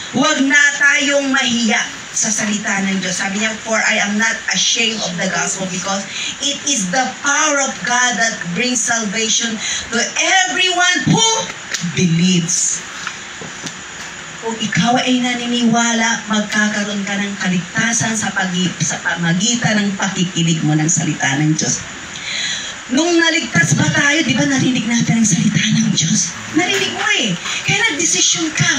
huwag na tayong mahiya sa salita ng Diyos. Sabi niya, for I am not ashamed of the gospel because it is the power of God that brings salvation to everyone who believes. Kung ikaw ay naniniwala, magkakaroon ka ng kaligtasan sa pamagitan ng pakikinig mo ng salita ng Diyos. Nung naligtas ba tayo, di ba narinig natin ang salita ng Diyos? Narinig mo eh. Kaya nagdesisyon ka.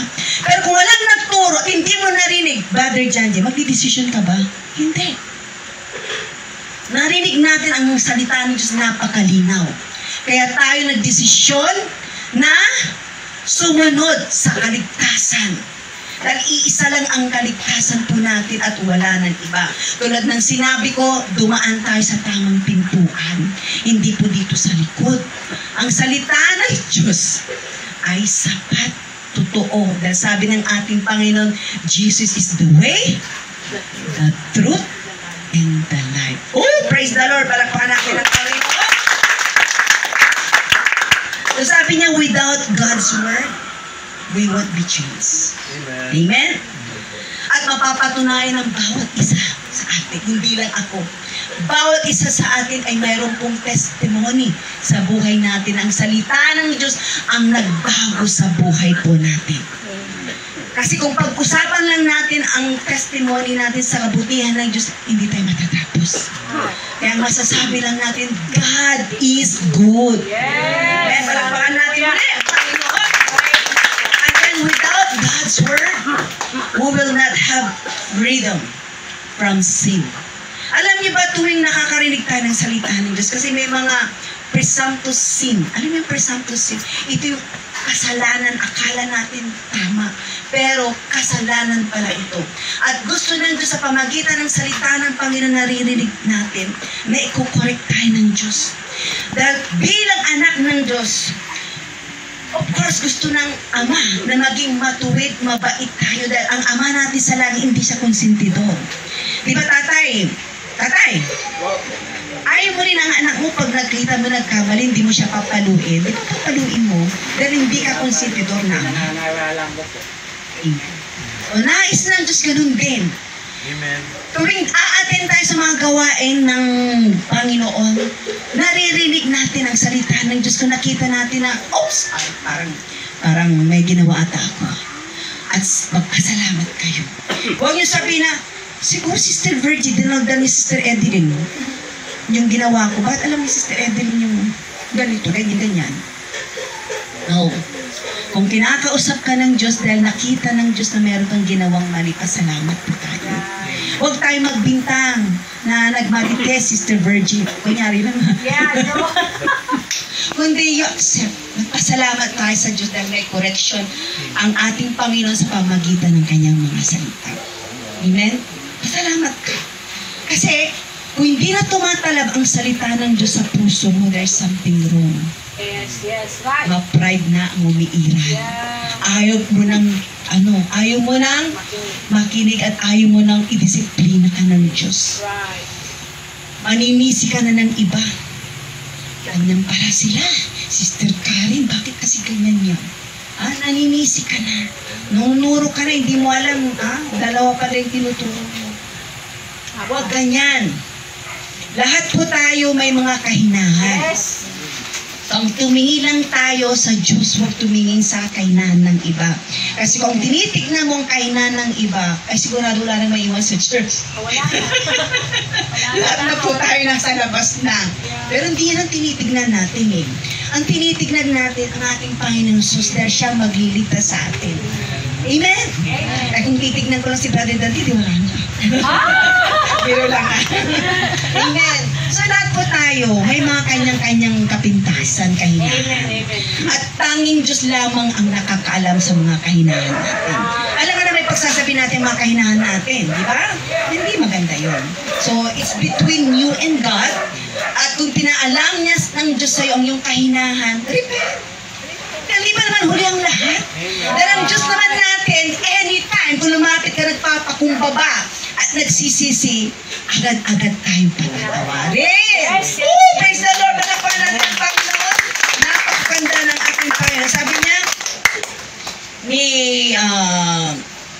Pero kung walang nagturo at hindi mo narinig, Brother Janji, magdidesisyon ka ba? Hindi. Narinig natin ang salita ng Diyos, napakalinaw. Kaya tayo nagdesisyon na sumunod sa kaligtasan. Dahil iisa lang ang kaligtasan po natin at wala ng iba. Tulad ng sinabi ko, dumaan tayo sa tamang pintuan. Hindi po dito sa likod. Ang salita ng Diyos ay sapat, totoo. Dahil sabi ng ating Panginoon, Jesus is the way, the truth, and the life. Oh, praise the Lord! Palakpakan natin ang Panginoon. So sabi niya, without God's word, we won't be changed. Amen. Amen? At mapapatunayan ng bawat isa sa atin, hindi lang ako. Bawat isa sa atin ay mayroon pong testimony sa buhay natin. Ang salita ng Diyos ang nagbago sa buhay po natin. Kasi kung pag-usapan lang natin ang testimony natin sa kabutihan ng Diyos, hindi tayo matatapos. Kaya masasabi lang natin, God is good. Kaya palakpakan natin ulit ang Panginoon. Without God's word, we will not have freedom from sin. Alam niyo ba tuwing nakakarinig tayo ng salita ng Diyos? Kasi may mga presumptuous sin. Alam niyo yung presumptuous sin? Ito yung kasalanan, akala natin tama. Pero kasalanan pala ito. At gusto ng Diyos sa pamagitan ng salita ng Panginoon naririnig natin na ikukorek tayo ng Diyos. Dahil bilang anak ng Diyos, of course, gusto ng Ama na maging matuwid, mabait tayo dahil ang Ama natin sa langit hindi siya konsentidor. Di ba tatay? Tatay, ayaw mo rin ang anak mo pag nakita mo nagkamali, hindi mo siya papaluin. Di ba papaluin mo? Dahil hindi ka konsentidor na Ama. Amen. O nais ng Diyos ganun din. Amen. Tuwing a-attend tayo sa mga gawain ng Panginoon, naririnig natin ang salita ng Diyos. Kung nakita natin na, oops, parang may ginawa ata ako. At magpasalamat kayo. Huwag niyo sabihin na, siguro Sister Virgie, dinagdan ni Sister Edeline mo. Yung ginawa ko, bakit alam ni Sister Edeline yung ganito, ganyan. No. Kung kinakausap ka ng Diyos dahil nakita ng Diyos na meron kang ginawang mali, pasalamat po tayo. Huwag tayo magbintang na nagmarites, Sister Virgie. Kunyari lang. Yeah, no. Kundi you accept. Magpasalamat tayo sa Diyos dahil may correction ang ating Panginoon sa pamagitan ng kanyang mga salita. Amen? Pasalamat ka. Kasi, kung hindi na tumatalab ang salita ng Diyos sa puso mo, there's something wrong. Yes, right. Ma-pride na ang umiiral. Ayaw mo nang makinig at ayaw mo nang idisiplina ka ng Diyos. Right. Maninisi ka na ng iba. Ganyan pala sila. Sister Karen, bakit kasi ganyan yan? Naninisi ka na. Nunuro ka na, hindi mo alam, dalawa pala yung tinuturo mo. Huwag ganyan. Lahat po tayo may mga kahinahan. Yes. Ang tumingin lang tayo sa Diyos, huwag tumingin sa kainahan ng iba. Kasi kung tinitignan mo ang kainahan ng iba, ay sigurado wala nang maiwan sa church. Wala na. Lahat na po tayo nasa labas na. Pero hindi yan ang tinitignan natin eh. Ang tinitignan natin ang ating Panginoon Jesus dahil siya magliligtas sa atin. Amen? Ay kung titignan ko lang si Brother Dante, di wala na. Biro lang Amen. So lahat po tayo, may mga kanyang-kanyang kapintasan, kahinahan. At tanging Diyos lamang ang nakakaalam sa mga kahinahan natin. Alam nga na may pagsasabi natin mga kahinahan natin, di ba? Hindi maganda yon. So it's between you and God. At kung pinaalam niya ng Diyos sa'yo ang iyong kahinahan, repent. Hindi ba naman huli ang lahat? Dahil ang Diyos naman natin, anytime, kung lumapit ka nagpapakumbaba at nagsisisi, agad-agad tayong patatawarin. Praise the Lord! Panapan natin ang Panginoon. Napakaganda ng ating Panginoon. Sabi niya,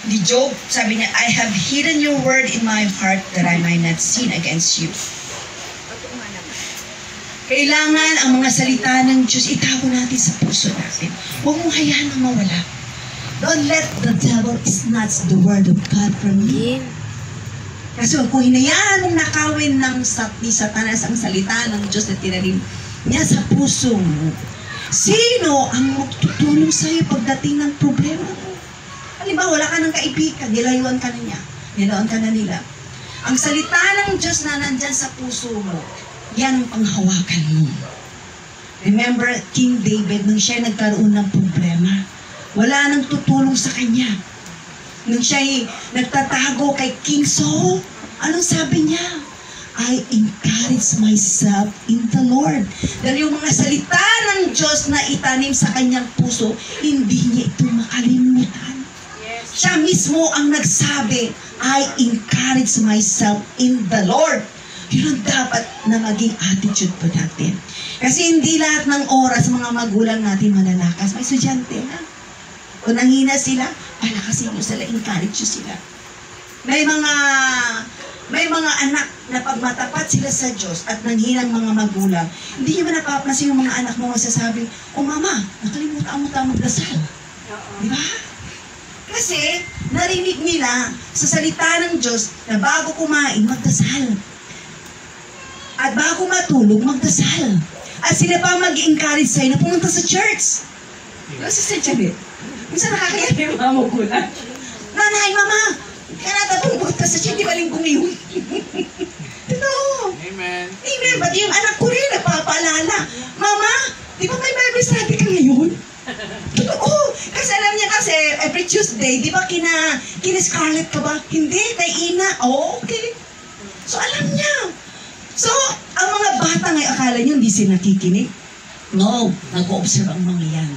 ni Job, sabi niya, I have hidden your word in my heart that I might not sin against you. Kailangan ang mga salita ng Diyos itago natin sa puso natin. Huwag mong hayaan na mawala. Don't let the devil snatch the word of God from you. Kasi kung hinayaan mong nakawin ni Satanas ang salita ng Diyos na tinanim niya sa puso mo, sino ang magtutulong sa iyo pagdating ng problema mo? Halimbawa, wala ka ng kaibigan, nilayuan ka na niya, nilawan ka na nila. Ang salita ng Diyos na nandyan sa puso mo, yan ang panghawakan mo. Remember, King David, nung siya nagkaroon ng problema, wala nang tutulong sa kanya. Nung siya nagtatago kay King Saul, anong sabi niya? I encourage myself in the Lord. Dahil yung mga salita ng Diyos na itanim sa kanyang puso, hindi niya ito makalimutan. Siya mismo ang nagsabi, I encourage myself in the Lord. Yun ang dapat na maging attitude po natin. Kasi hindi lahat ng oras mga magulang natin malalakas. May estudyante na. Kung nanghina sila, palakasin nyo sila, encourage nyo sila. May mga anak na pag matapat sila sa Diyos at nanghinang mga magulang, hindi nyo ba napapansin yung mga anak mo masasabi, oh mama, nakalimutan mo tayo magdasal. Di ba? Kasi narinig nila sa salita ng Diyos na bago kumain, magdasal. At bago matulog, magdasal. At sila pa mag-encourage sa'yo na pumunta sa church. Kasi sa church, minsan nakakaya yung mga magulang. Nanay, mama, kanata pumunta sa church, di ba lingkong yun? Totoo. Amen. Amen. But yung anak ko rin, nagpapaalala, mama, di ba may Bible study ka ngayon? Totoo. Kasi alam niya kasi, every Tuesday, di ba kina-Scarlett ka ba? Hindi, kay Ina. Oh, okay. So alam niya. So, ang mga bata ngayon, akala nyo hindi sila nakikinig? No, nag-o-observe ang mga yan.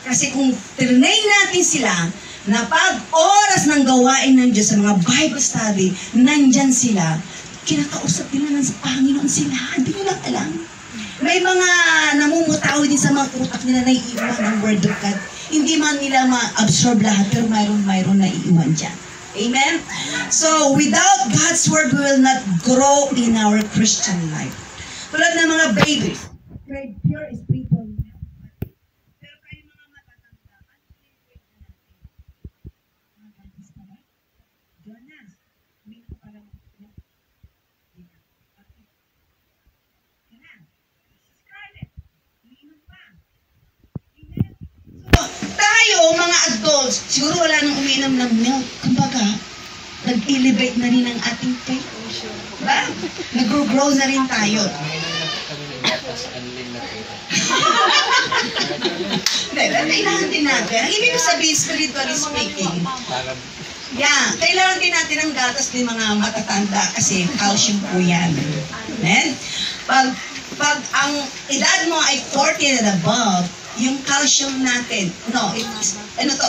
Kasi kung trinain natin sila, na pag oras ng gawain ng Diyos sa mga Bible study, nandyan sila, kinakausap nila ng Panginoon sila. Hindi nyo lang alam. May mga namumutaw din sa mga utak nila na iiwan ng Word of God. Hindi man nila ma-absorb lahat, pero mayroon na iiwan dyan. Amen? So, without God's Word, we will not grow in our Christian life. Tulad ng mga babies. Pray pure spiritual milk. Pero kayo mga matatanda, ano yung pray na natin? Mga babies pa ba? Jonas, humingi ko parang milk. Okay. Kaya, Scarlett, humingi pa. Amen? So, tayo, mga adults, siguro wala nang uminom ng milk. Kumbaga, nag-elevate na rin ang ating faith. Diba? Nag-grow na rin tayo. Kailangan din natin. Ang ibig sabihin, spiritually speaking, kailangan din natin ng gatas ng mga matatanda kasi calcium po yan. Amen? Pag ang edad mo ay 40 and above, yung calcium natin,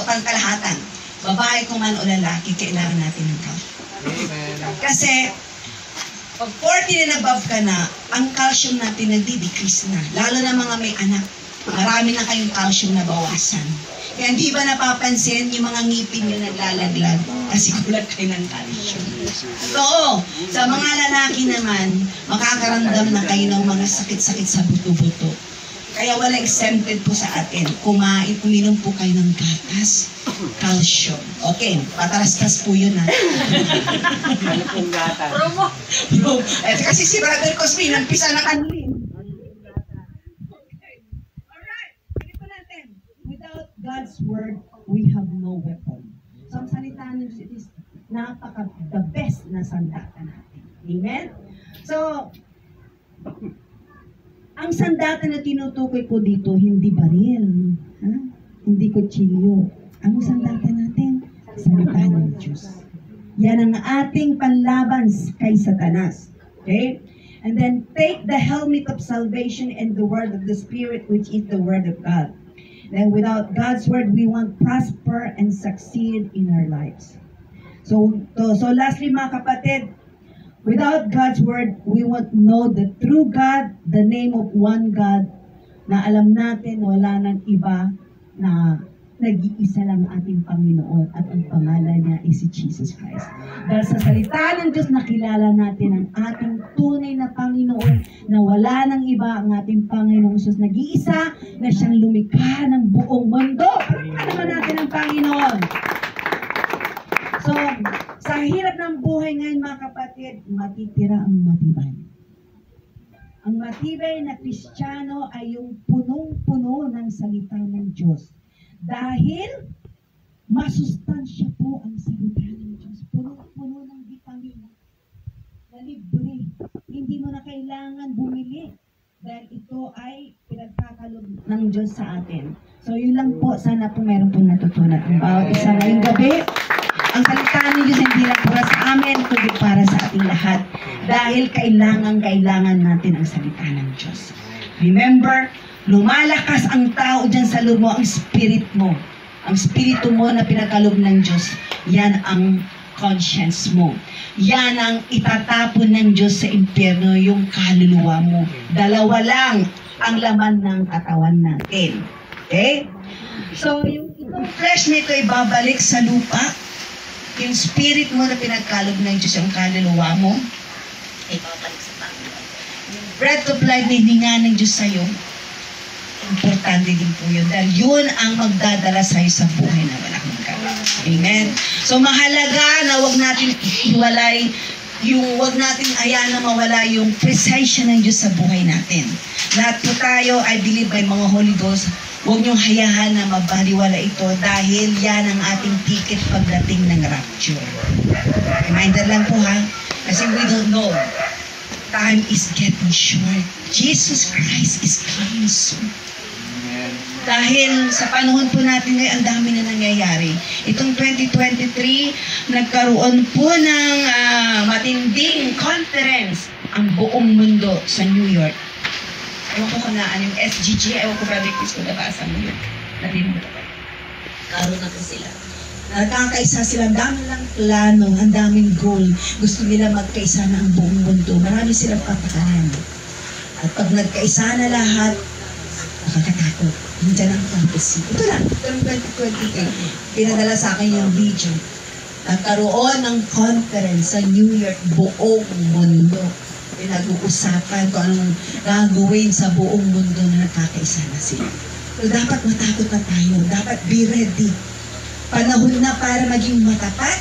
pangkalahatan. Babae ko man o lalaki, kailangan natin ng calcium. Kasi, pag 40 and above ka na, ang calcium natin nagdi-decrease na. Lalo na mga may anak. Marami na kayong calcium na bawasan. Kaya hindi ba napapansin yung mga ngipin nyo naglalaglag kasi kulat kayo ng calcium? Oo, sa mga lalaki naman, makakaramdam na kayo ng mga sakit-sakit sa buto-buto. Kaya wala exempted po sa atin. Uminom po kayo ng gatas, calcium. Okay, patarastas po yun ha. Ano pong gatas? Kasi si Brother Cosme, nampisa na kanilin. God's word, we have no weapon. So, ang salita ng Diyos, it is the best na sandata natin. Amen? So, ang sandata na tinutukoy po dito, hindi baril. Hindi kutsilyo. Ang sandata natin, salita ng Diyos. Yan ang ating panlaban kay Satanas. Okay? And then, take the helmet of salvation and the word of the Spirit, which is the word of God. And without God's word, we won't prosper and succeed in our lives. So lastly, mga kapatid, without God's word, we won't know the true God, the name of one God, na alam natin wala nang iba na nag-iisa lang ating Panginoon at ang pangalan niya is si Jesus Christ. Dahil sa salita ng Diyos, nakilala natin ang ating tunay na Panginoon na wala nang iba ang ating Panginoong Jesus. Nag-iisa na siyang lumikha ng buong mundo. Pakinggan naman natin ang Panginoon. So, sa hirap ng buhay ngayon, mga kapatid, matitira ang matibay. Ang matibay na Kristiyano ay yung punong-puno ng salita ng Diyos. Dahil masustansya po ang salita ng Diyos. Puno-puno ng vitamina na libre. Hindi mo na kailangan bumili dahil ito ay pinagkakalob ng Diyos sa atin. So yun lang po, sana po meron pong natutunan. Ang bawat isa ngayong gabi, ang salita ng Diyos hindi lang para sa amin, kundi para sa ating lahat. Dahil kailangan natin ang salita ng Diyos. Remember, lumalakas ang tao dyan sa loob mo, ang spirit mo. Ang spirito mo na pinagkalob ng Diyos, yan ang conscience mo. Yan ang itatapon ng Diyos sa impyerno, yung kaluluwa mo. Dalawa lang ang laman ng katawan natin. Okay? So, itong flesh nito ay babalik sa lupa. Yung spirit mo na pinagkalob ng Diyos, yung kaluluwa mo, ay babalik sa Panginoon. Yung breath of life na hininga ng Diyos sa'yo, importante din po yun. Dahil yun ang magdadala sa'yo sa buhay na walang magkakaroon. Amen? So, mahalaga na wag natin iwalay wag natin ayan na mawala yung presensya ng Diyos sa buhay natin. Lahat po tayo, I believe, by mga Holy Ghost, huwag niyong hayahan na mabaliwala ito dahil yan ang ating ticket pagdating ng rapture. Reminder lang po ha, kasi we don't know. Time is getting short. Jesus Christ is coming soon. Dahil sa panahon po natin ngayon, ang dami na nangyayari. Itong 2023, nagkaroon po ng matinding conference ang buong mundo sa New York. Ewan ko kung naan yung SGG, ewan ko Brother Chris kung nabasa mo yun. Karoon na po sila. Nagkakaisa sila, ang dami lang plano, ang daming goal. Gusto nila magkaisa na ang buong mundo. Marami silang patakaran. At pag nagkaisa na lahat, nakakatakot. Nandiyan ang prophecy. Ito lang, itong 2028, pinadala sa akin yung video. Nagkaroon ng conference sa New York, buong mundo. Pinag-uusapan kung anong gagawin sa buong mundo na nakakaisa na sila. So, dapat matakot na tayo. Dapat be ready. Panahon na para maging matapat.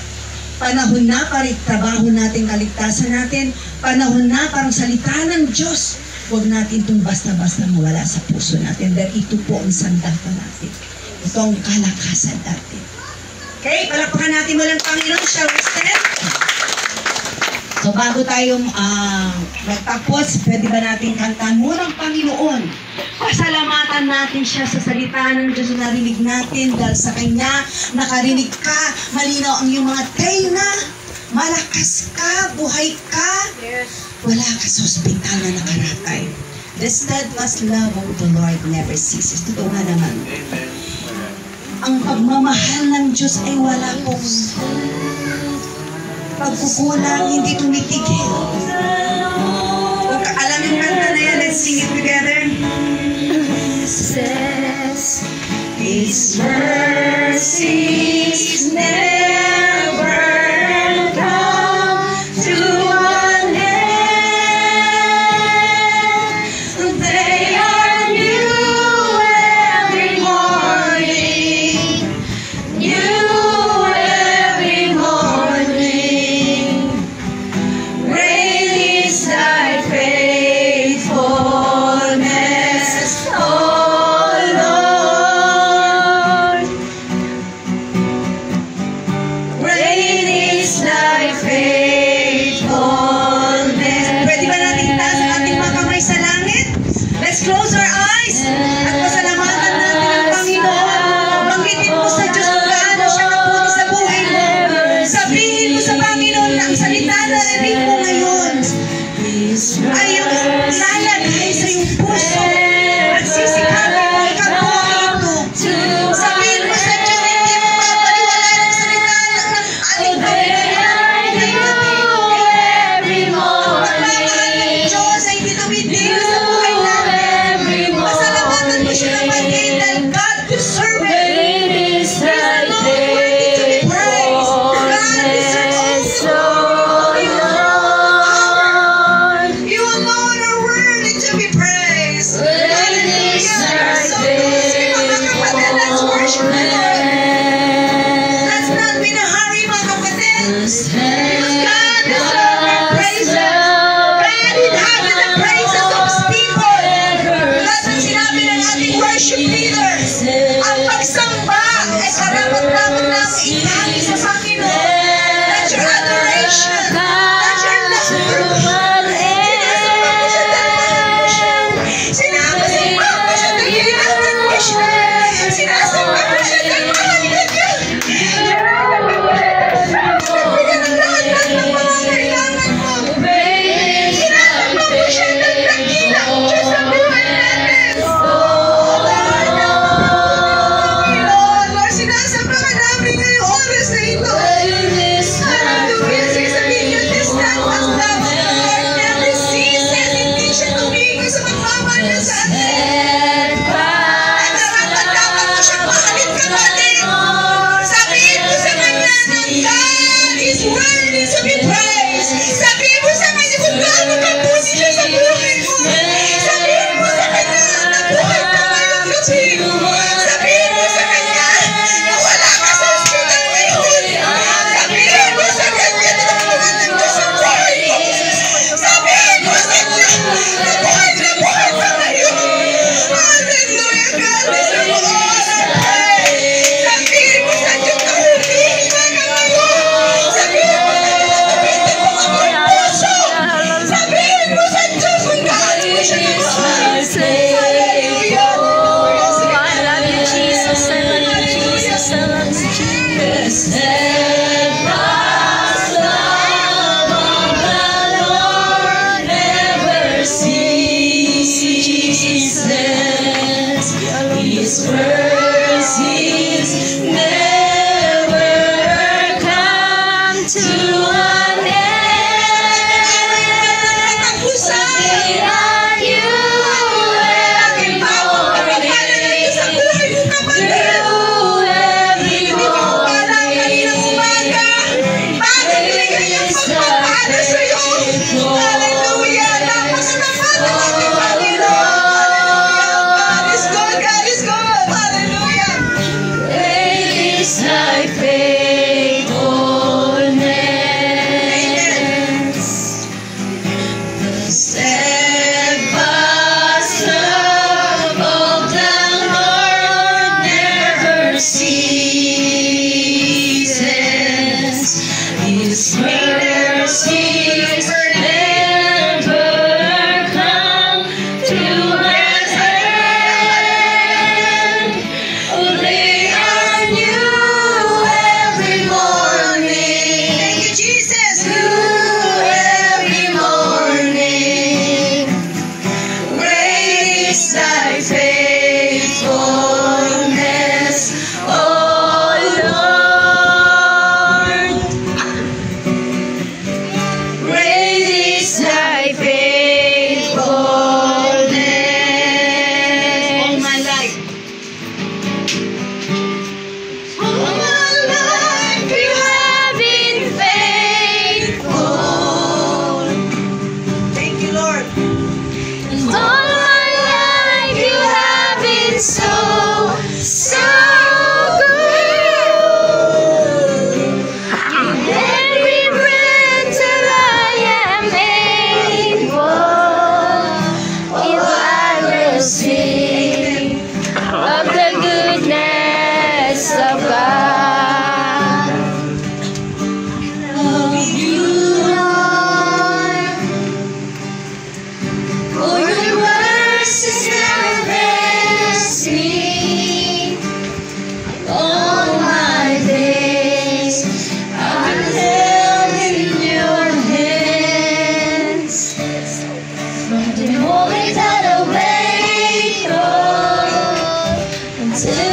Panahon na para itrabaho natin, kaligtasan natin. Panahon na para salita ng Diyos. Huwag natin itong basta-basta mawala sa puso natin dahil ito po ang sandata natin. Ito ang kalakasan natin. Okay, palakpakan natin mo lang Panginoon. Shall we stand? So bago tayo magtapos, pwede ba natin kantahan muna ang Panginoon? Pasalamatan natin siya sa salita ng Diyos na narinig natin dahil sa Kanya nakarinig ka, malinaw ang iyong mga tenga, malakas ka, buhay ka, wala ka sa ospital na nakaratay. The steadfast love of the Lord never ceases. Totoo nga naman. Ang pagmamahal ng Diyos ay wala pong pagkukulang, hindi tumitigil. Kung alam yung kanta na yan, let's sing it together. His mercies never come to an end. They are new every morning, new every morning. Great is thy faithfulness, O Lord. Great is thy faithfulness. Pwede ba natin itaas ang ating mga kamay sa langit? Let's close our eyes at pasalamatan natin ang Panginoon. Banggitin mo sa Diyos kung gaano siya kaputi sa buhay mo. Sabihin mo sa Panginoon na ang salita na narinig mo ngayon ay yung lalagay sa iyong puso at sisikapin mo ikabuhay ito. Sabihin mo sa Diyos, hindi mo mapaliwala ng salita ng ating pagmamahal ng Diyos ay hindi tumitigil sa buhay natin. Pasalamatan mo siya naman kayo dahil God deserves it. He's the Lord worthy to be praised. God deserves all the honor. You alone are worthy to be praised. Hallelujah. You're so good. Sige mga kapatid, let's worship the Lord. Let's not be in a hurry mga kapatid. Because God deserves our praises. God inhabits the praises of His people. Tulad ng sinabi ng ating worship leaders, ang pagsamba ay karapat-dapat na ang inani sa Panginoon. That's your adoration. That's your love. Sinasamba mo siya dahil ginastan mo siya. Sinasamba mo siya dahil mahal ka niya. Bigyan ng lahat ng mga kailangan mo. Sinasamba mo siya dahil nakita mo siya sa buhay natin. Lord, sinasamba ka namin ngayong oras na ito. Hallelujah. Sige, sabihin niyo, this steadfast love of the Lord never ceases. Hindi siya tumigil sa pagmamahal niya sa atin. At dapat mo siyang mahalin, kapatid. Sabihin mo sa kanya na God is worthy to be praised. Sabihin mo sa kanya kung gaano kaputi siya sa buhay mo. Sabihin mo sa kanya na buhay ka ngayong gabi. Sabihin mo sa kanya na wala ka sa ospital ngayon. Sabihin mo sa kanya na nakuhan ng Diyos ang buhay mo. Sabihin mo sa kanya na buhay ka ngayon. Hallelujah, God is the Lord. Sabihin mo sa Diyos na humihinga ka ngayon. Sabihin mo sa Diyos na bitin mo ang iyong puso. Sabihin mo sa Diyos kung gaano mo siya nagmahal. Hallelujah. I love you, Jesus. I love you, Jesus. I love you, Jesus. Steadfast love of the Lord never ceases. His mercies never come to an end. They are new every morning. New every morning. Hallelujah. Napasalamatan natin, Panginoon. Hallelujah. God is good. God is good. Hallelujah.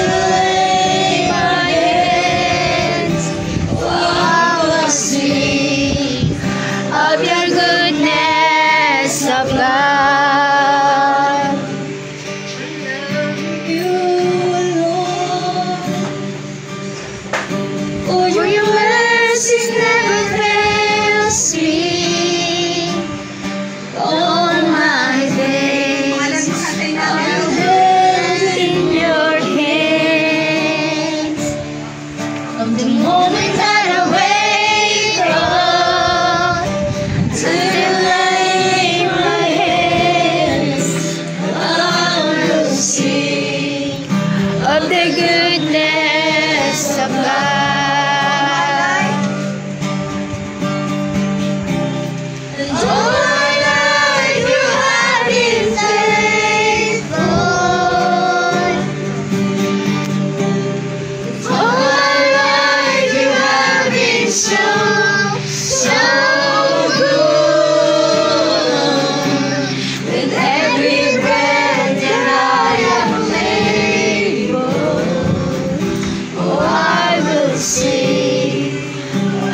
lay my hands, oh, I will sing of your goodness of God. You alone, oh, your mercy never fails me. All my days are held in your hands. From the moment that I wake up till I lay my hands, I will sing of the goodness of God. And all my life you have been faithful. All my life you have been so good. With every breath that I am able, oh, I will sing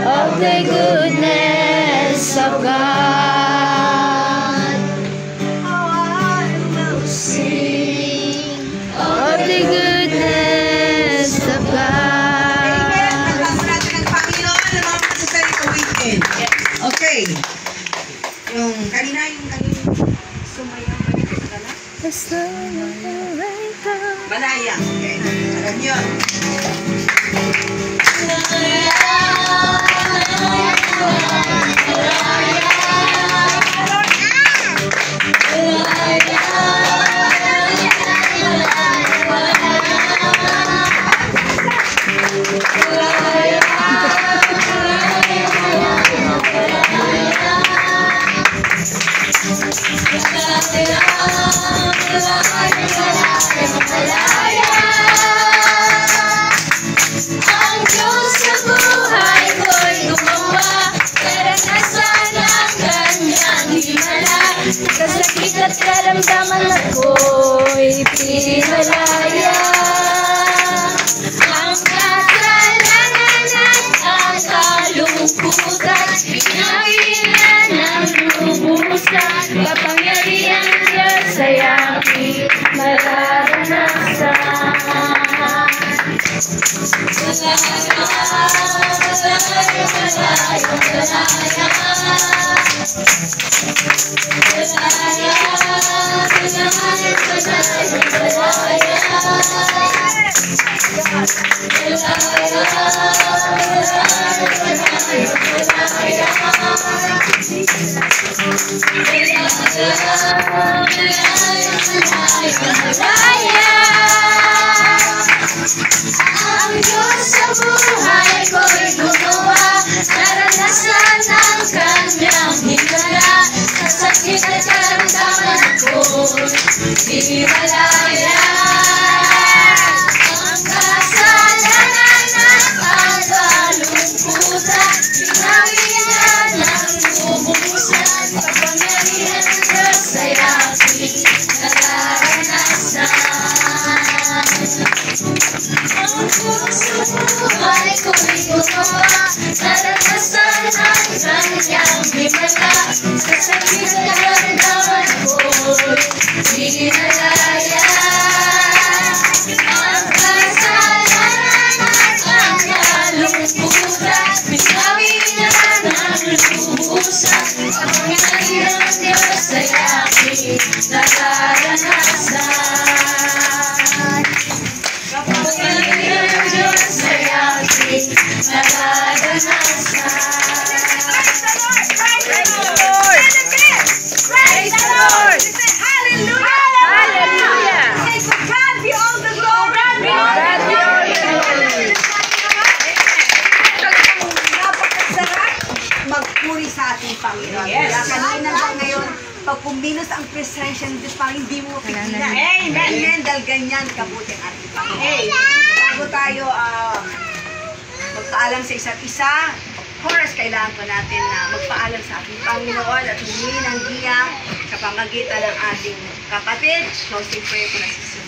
of the goodness of God. Oh, I will sing of the goodness of God. Amen. Nagkakaroon natin ng Panginoon ng mga masasalit na weekend. Okay. Yung kanina sumayaw ka na? Malaya. Okay. Alam nyo. Ang Diyos sa buhay ko'y gumawa, karanasan ang kanyang himala. Kasakit at karamdaman ako'y pinalaya. Ang kasalanan at ang kalungkutan, pinawilan ng lubusan. Kapangyarihan Diyos ay aking mararanasan. Ang Diyos sa buhay ko'y gumawa, naranasan ang kanyang himala. Sa sakit at karamdaman ko'y himalaya. Ang kasalanan at ang kalungkutan, pinawilan ng lubusan. Kapangyarihan Diyos ay aking nararanasan. Ang Diyos sa buhay ko'y gumawa, naranasan ang kanyang himala. Sa sakit at karamdaman ko'y hinalaya. Ang kasalanan at ang kalungkutan, pinawilan ng lubusan. Kapangyarihan Diyos ay aking nararanasan. Kapangyarihan Diyos ay aking nararanasan. Praise the Lord! Praise the Lord! Hallelujah! Hallelujah! Say, to God be all the glory! God be all the glory! Napakasarap magpuri sa ating Panginoon. Kaya kanina ba ngayon, pag puminos ang presensya ng Diyos, parang hindi mo pigilan. Amen! Dahil ganyan kabuti ang ating Panginoon. Bago tayo magpaalam sa isa't isa, of course, kailangan po natin na magpaalam sa ating Panginoon at humingi ng giya sa pamagitan ng ating kapatid. Closing prayer po na si Sir.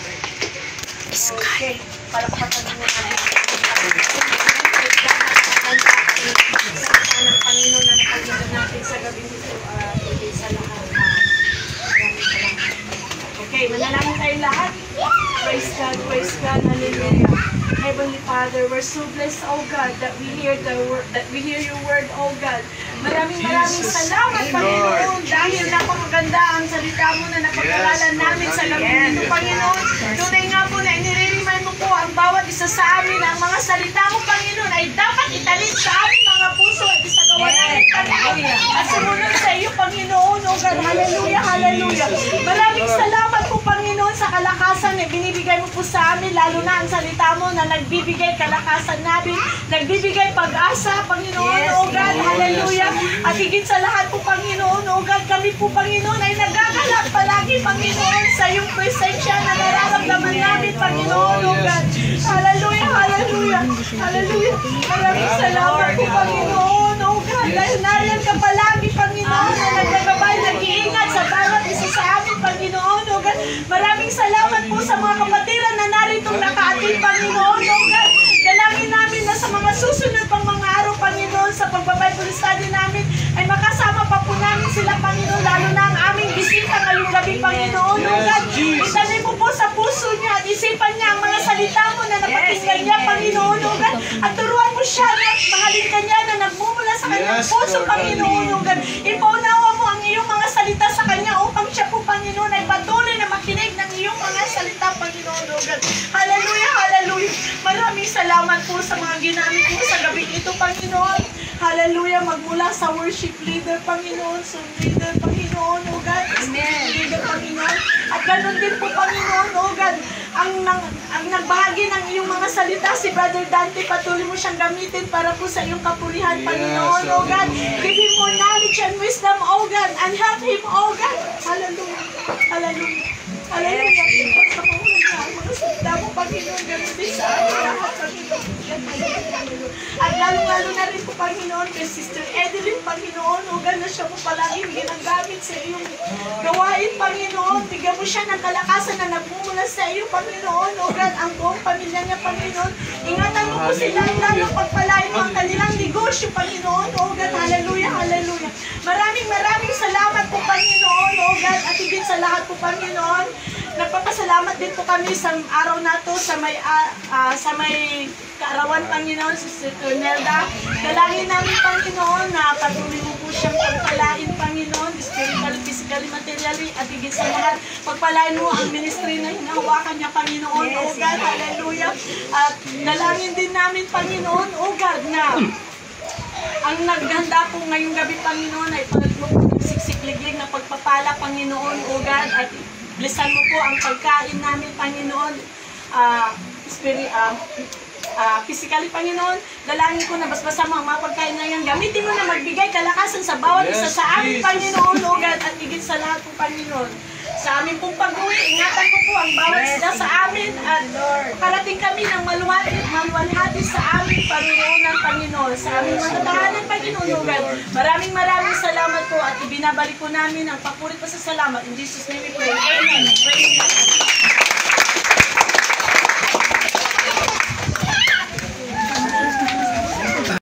Okay. palakpakan mo natin. Sa ng Panginoon na napagdala natin sa gabi nito at sa lahat. Okay, manalangin tayo lahat. Praise God, hallelujah. Heavenly Father, we're so blessed, oh God, that we hear your word, oh God. Maraming salamat, Panginoon, dahil napakaganda ang salita mo na napag-aralan namin sa gabi nito, Panginoon. Tunay nga po na inire-remind mo po ang bawat isa sa amin na ang mga salita mo, Panginoon, ay dapat itanim sa aming mga puso at isagawa namin, Panginoon. At sumunod sa iyo, Panginoon, oh God, hallelujah, hallelujah. Maraming salamat po, Panginoon, sa kalakasan na binibigay mo po sa amin, lalo na ang salita mo na nagbibigay kalakasan namin, nagbibigay pag-asa, Panginoon, oh God, hallelujah. At higit sa lahat po, Panginoon, oh God, kami po, Panginoon, ay nagagalak palagi, Panginoon, sa iyong presensya na nararamdaman namin, Panginoon, oh God. Hallelujah, hallelujah, hallelujah. Maraming salamat po, Panginoon, oh God, dahil nariyan ka palagi, Panginoon, na nagagabay, nag-iingat sa bawat isa sa amin, Panginoon, oh God. Maraming salamat po sa mga kapatiran na naritong naka-attend, Panginoon, oh God. Dalangin namin na sa mga susunod pang mga araw, Panginoon, sa pagbabible study namin, ay makasama pa po namin sila, Panginoon, lalo na ang aming bisita ngayong gabi, Panginoon, oh God. Itanay mo po sa puso niya at isipan niya ang mga salita mo na napakinggan niya, Panginoon, oh God. At turuan mo siya na mahalin ka niya na nagmumula sa kanyang puso, Panginoon, oh God. Ipaunawa mo ang iyong mga salita sa kanya upang siya po, Panginoon, ay patuloy na makinig ng iyong mga salita, Panginoon, oh God. Hallelujah, hallelujah. Maraming salamat po sa mga ginamit mo sa gabi ito, Panginoon. Hallelujah, magmula sa worship leader, Panginoon, sa leader, Panginoon, oh God. Amen. Leader, Panginoon. At ganoon din po, Panginoon, oh God, ang nagbahagi ng iyong mga salita, si Brother Dante, patuloy mo siyang gamitin para po sa iyong kapurihan, Panginoon, oh God. Give him more knowledge and wisdom, oh God, and help him, oh God. Hallelujah, hallelujah, hallelujah. Sa mga salita mo, Panginoon, ganoon din sa ating lahat, Panginoon. At lalo-lalo na rin po, Panginoon, kay Sister Edeline, Panginoon, o God, na siya po palaging ginagamit sa iyong gawain, Panginoon. Bigyan mo siya ng kalakasan na nagmumula sa iyo, Panginoon, o God, ang buong pamilya niya, Panginoon. Ingatan mo po sila, lalo pagpalain mo ang kanilang negosyo, Panginoon, o God, hallelujah, hallelujah. Maraming salamat po, Panginoon, o God, at higit sa lahat po, Panginoon. Nagpapasalamat din po kami sa araw na to sa may kaarawan, Panginoon, si Sister Nelda. Dalangin namin, Panginoon, na patuloy mo po siyang pagpalain, Panginoon, spiritually, physically, materially, at higit sa lahat, pagpalain mo ang ministry na hinahawakan niya, Panginoon, O God, hallelujah. At dalangin din namin, Panginoon, O God, na ang naghanda po ngayong gabi, Panginoon, ay paglupo ng siksik-liglig na pagpapala, Panginoon, O God, at blessan mo po ang pagkain namin, Panginoon, physically, Panginoon. Dalangin ko na basbasa mo ang mga pagkain na yan. Gamitin mo na magbigay kalakasan sa bawat isa sa amin, Panginoon, O God, at higit sa lahat po, Panginoon. Sa amin pong pag-uwi, ingatan ko po ang bawat isa sa amin at parating kami ng maluwalhati sa aming Panginoon, Panginoon, sa aming mga tahanan, Panginoon, O God. Maraming salamat po at ibinabalik po namin ang papuri pa sa salamat. In Jesus' name we pray. Amen. Praise God.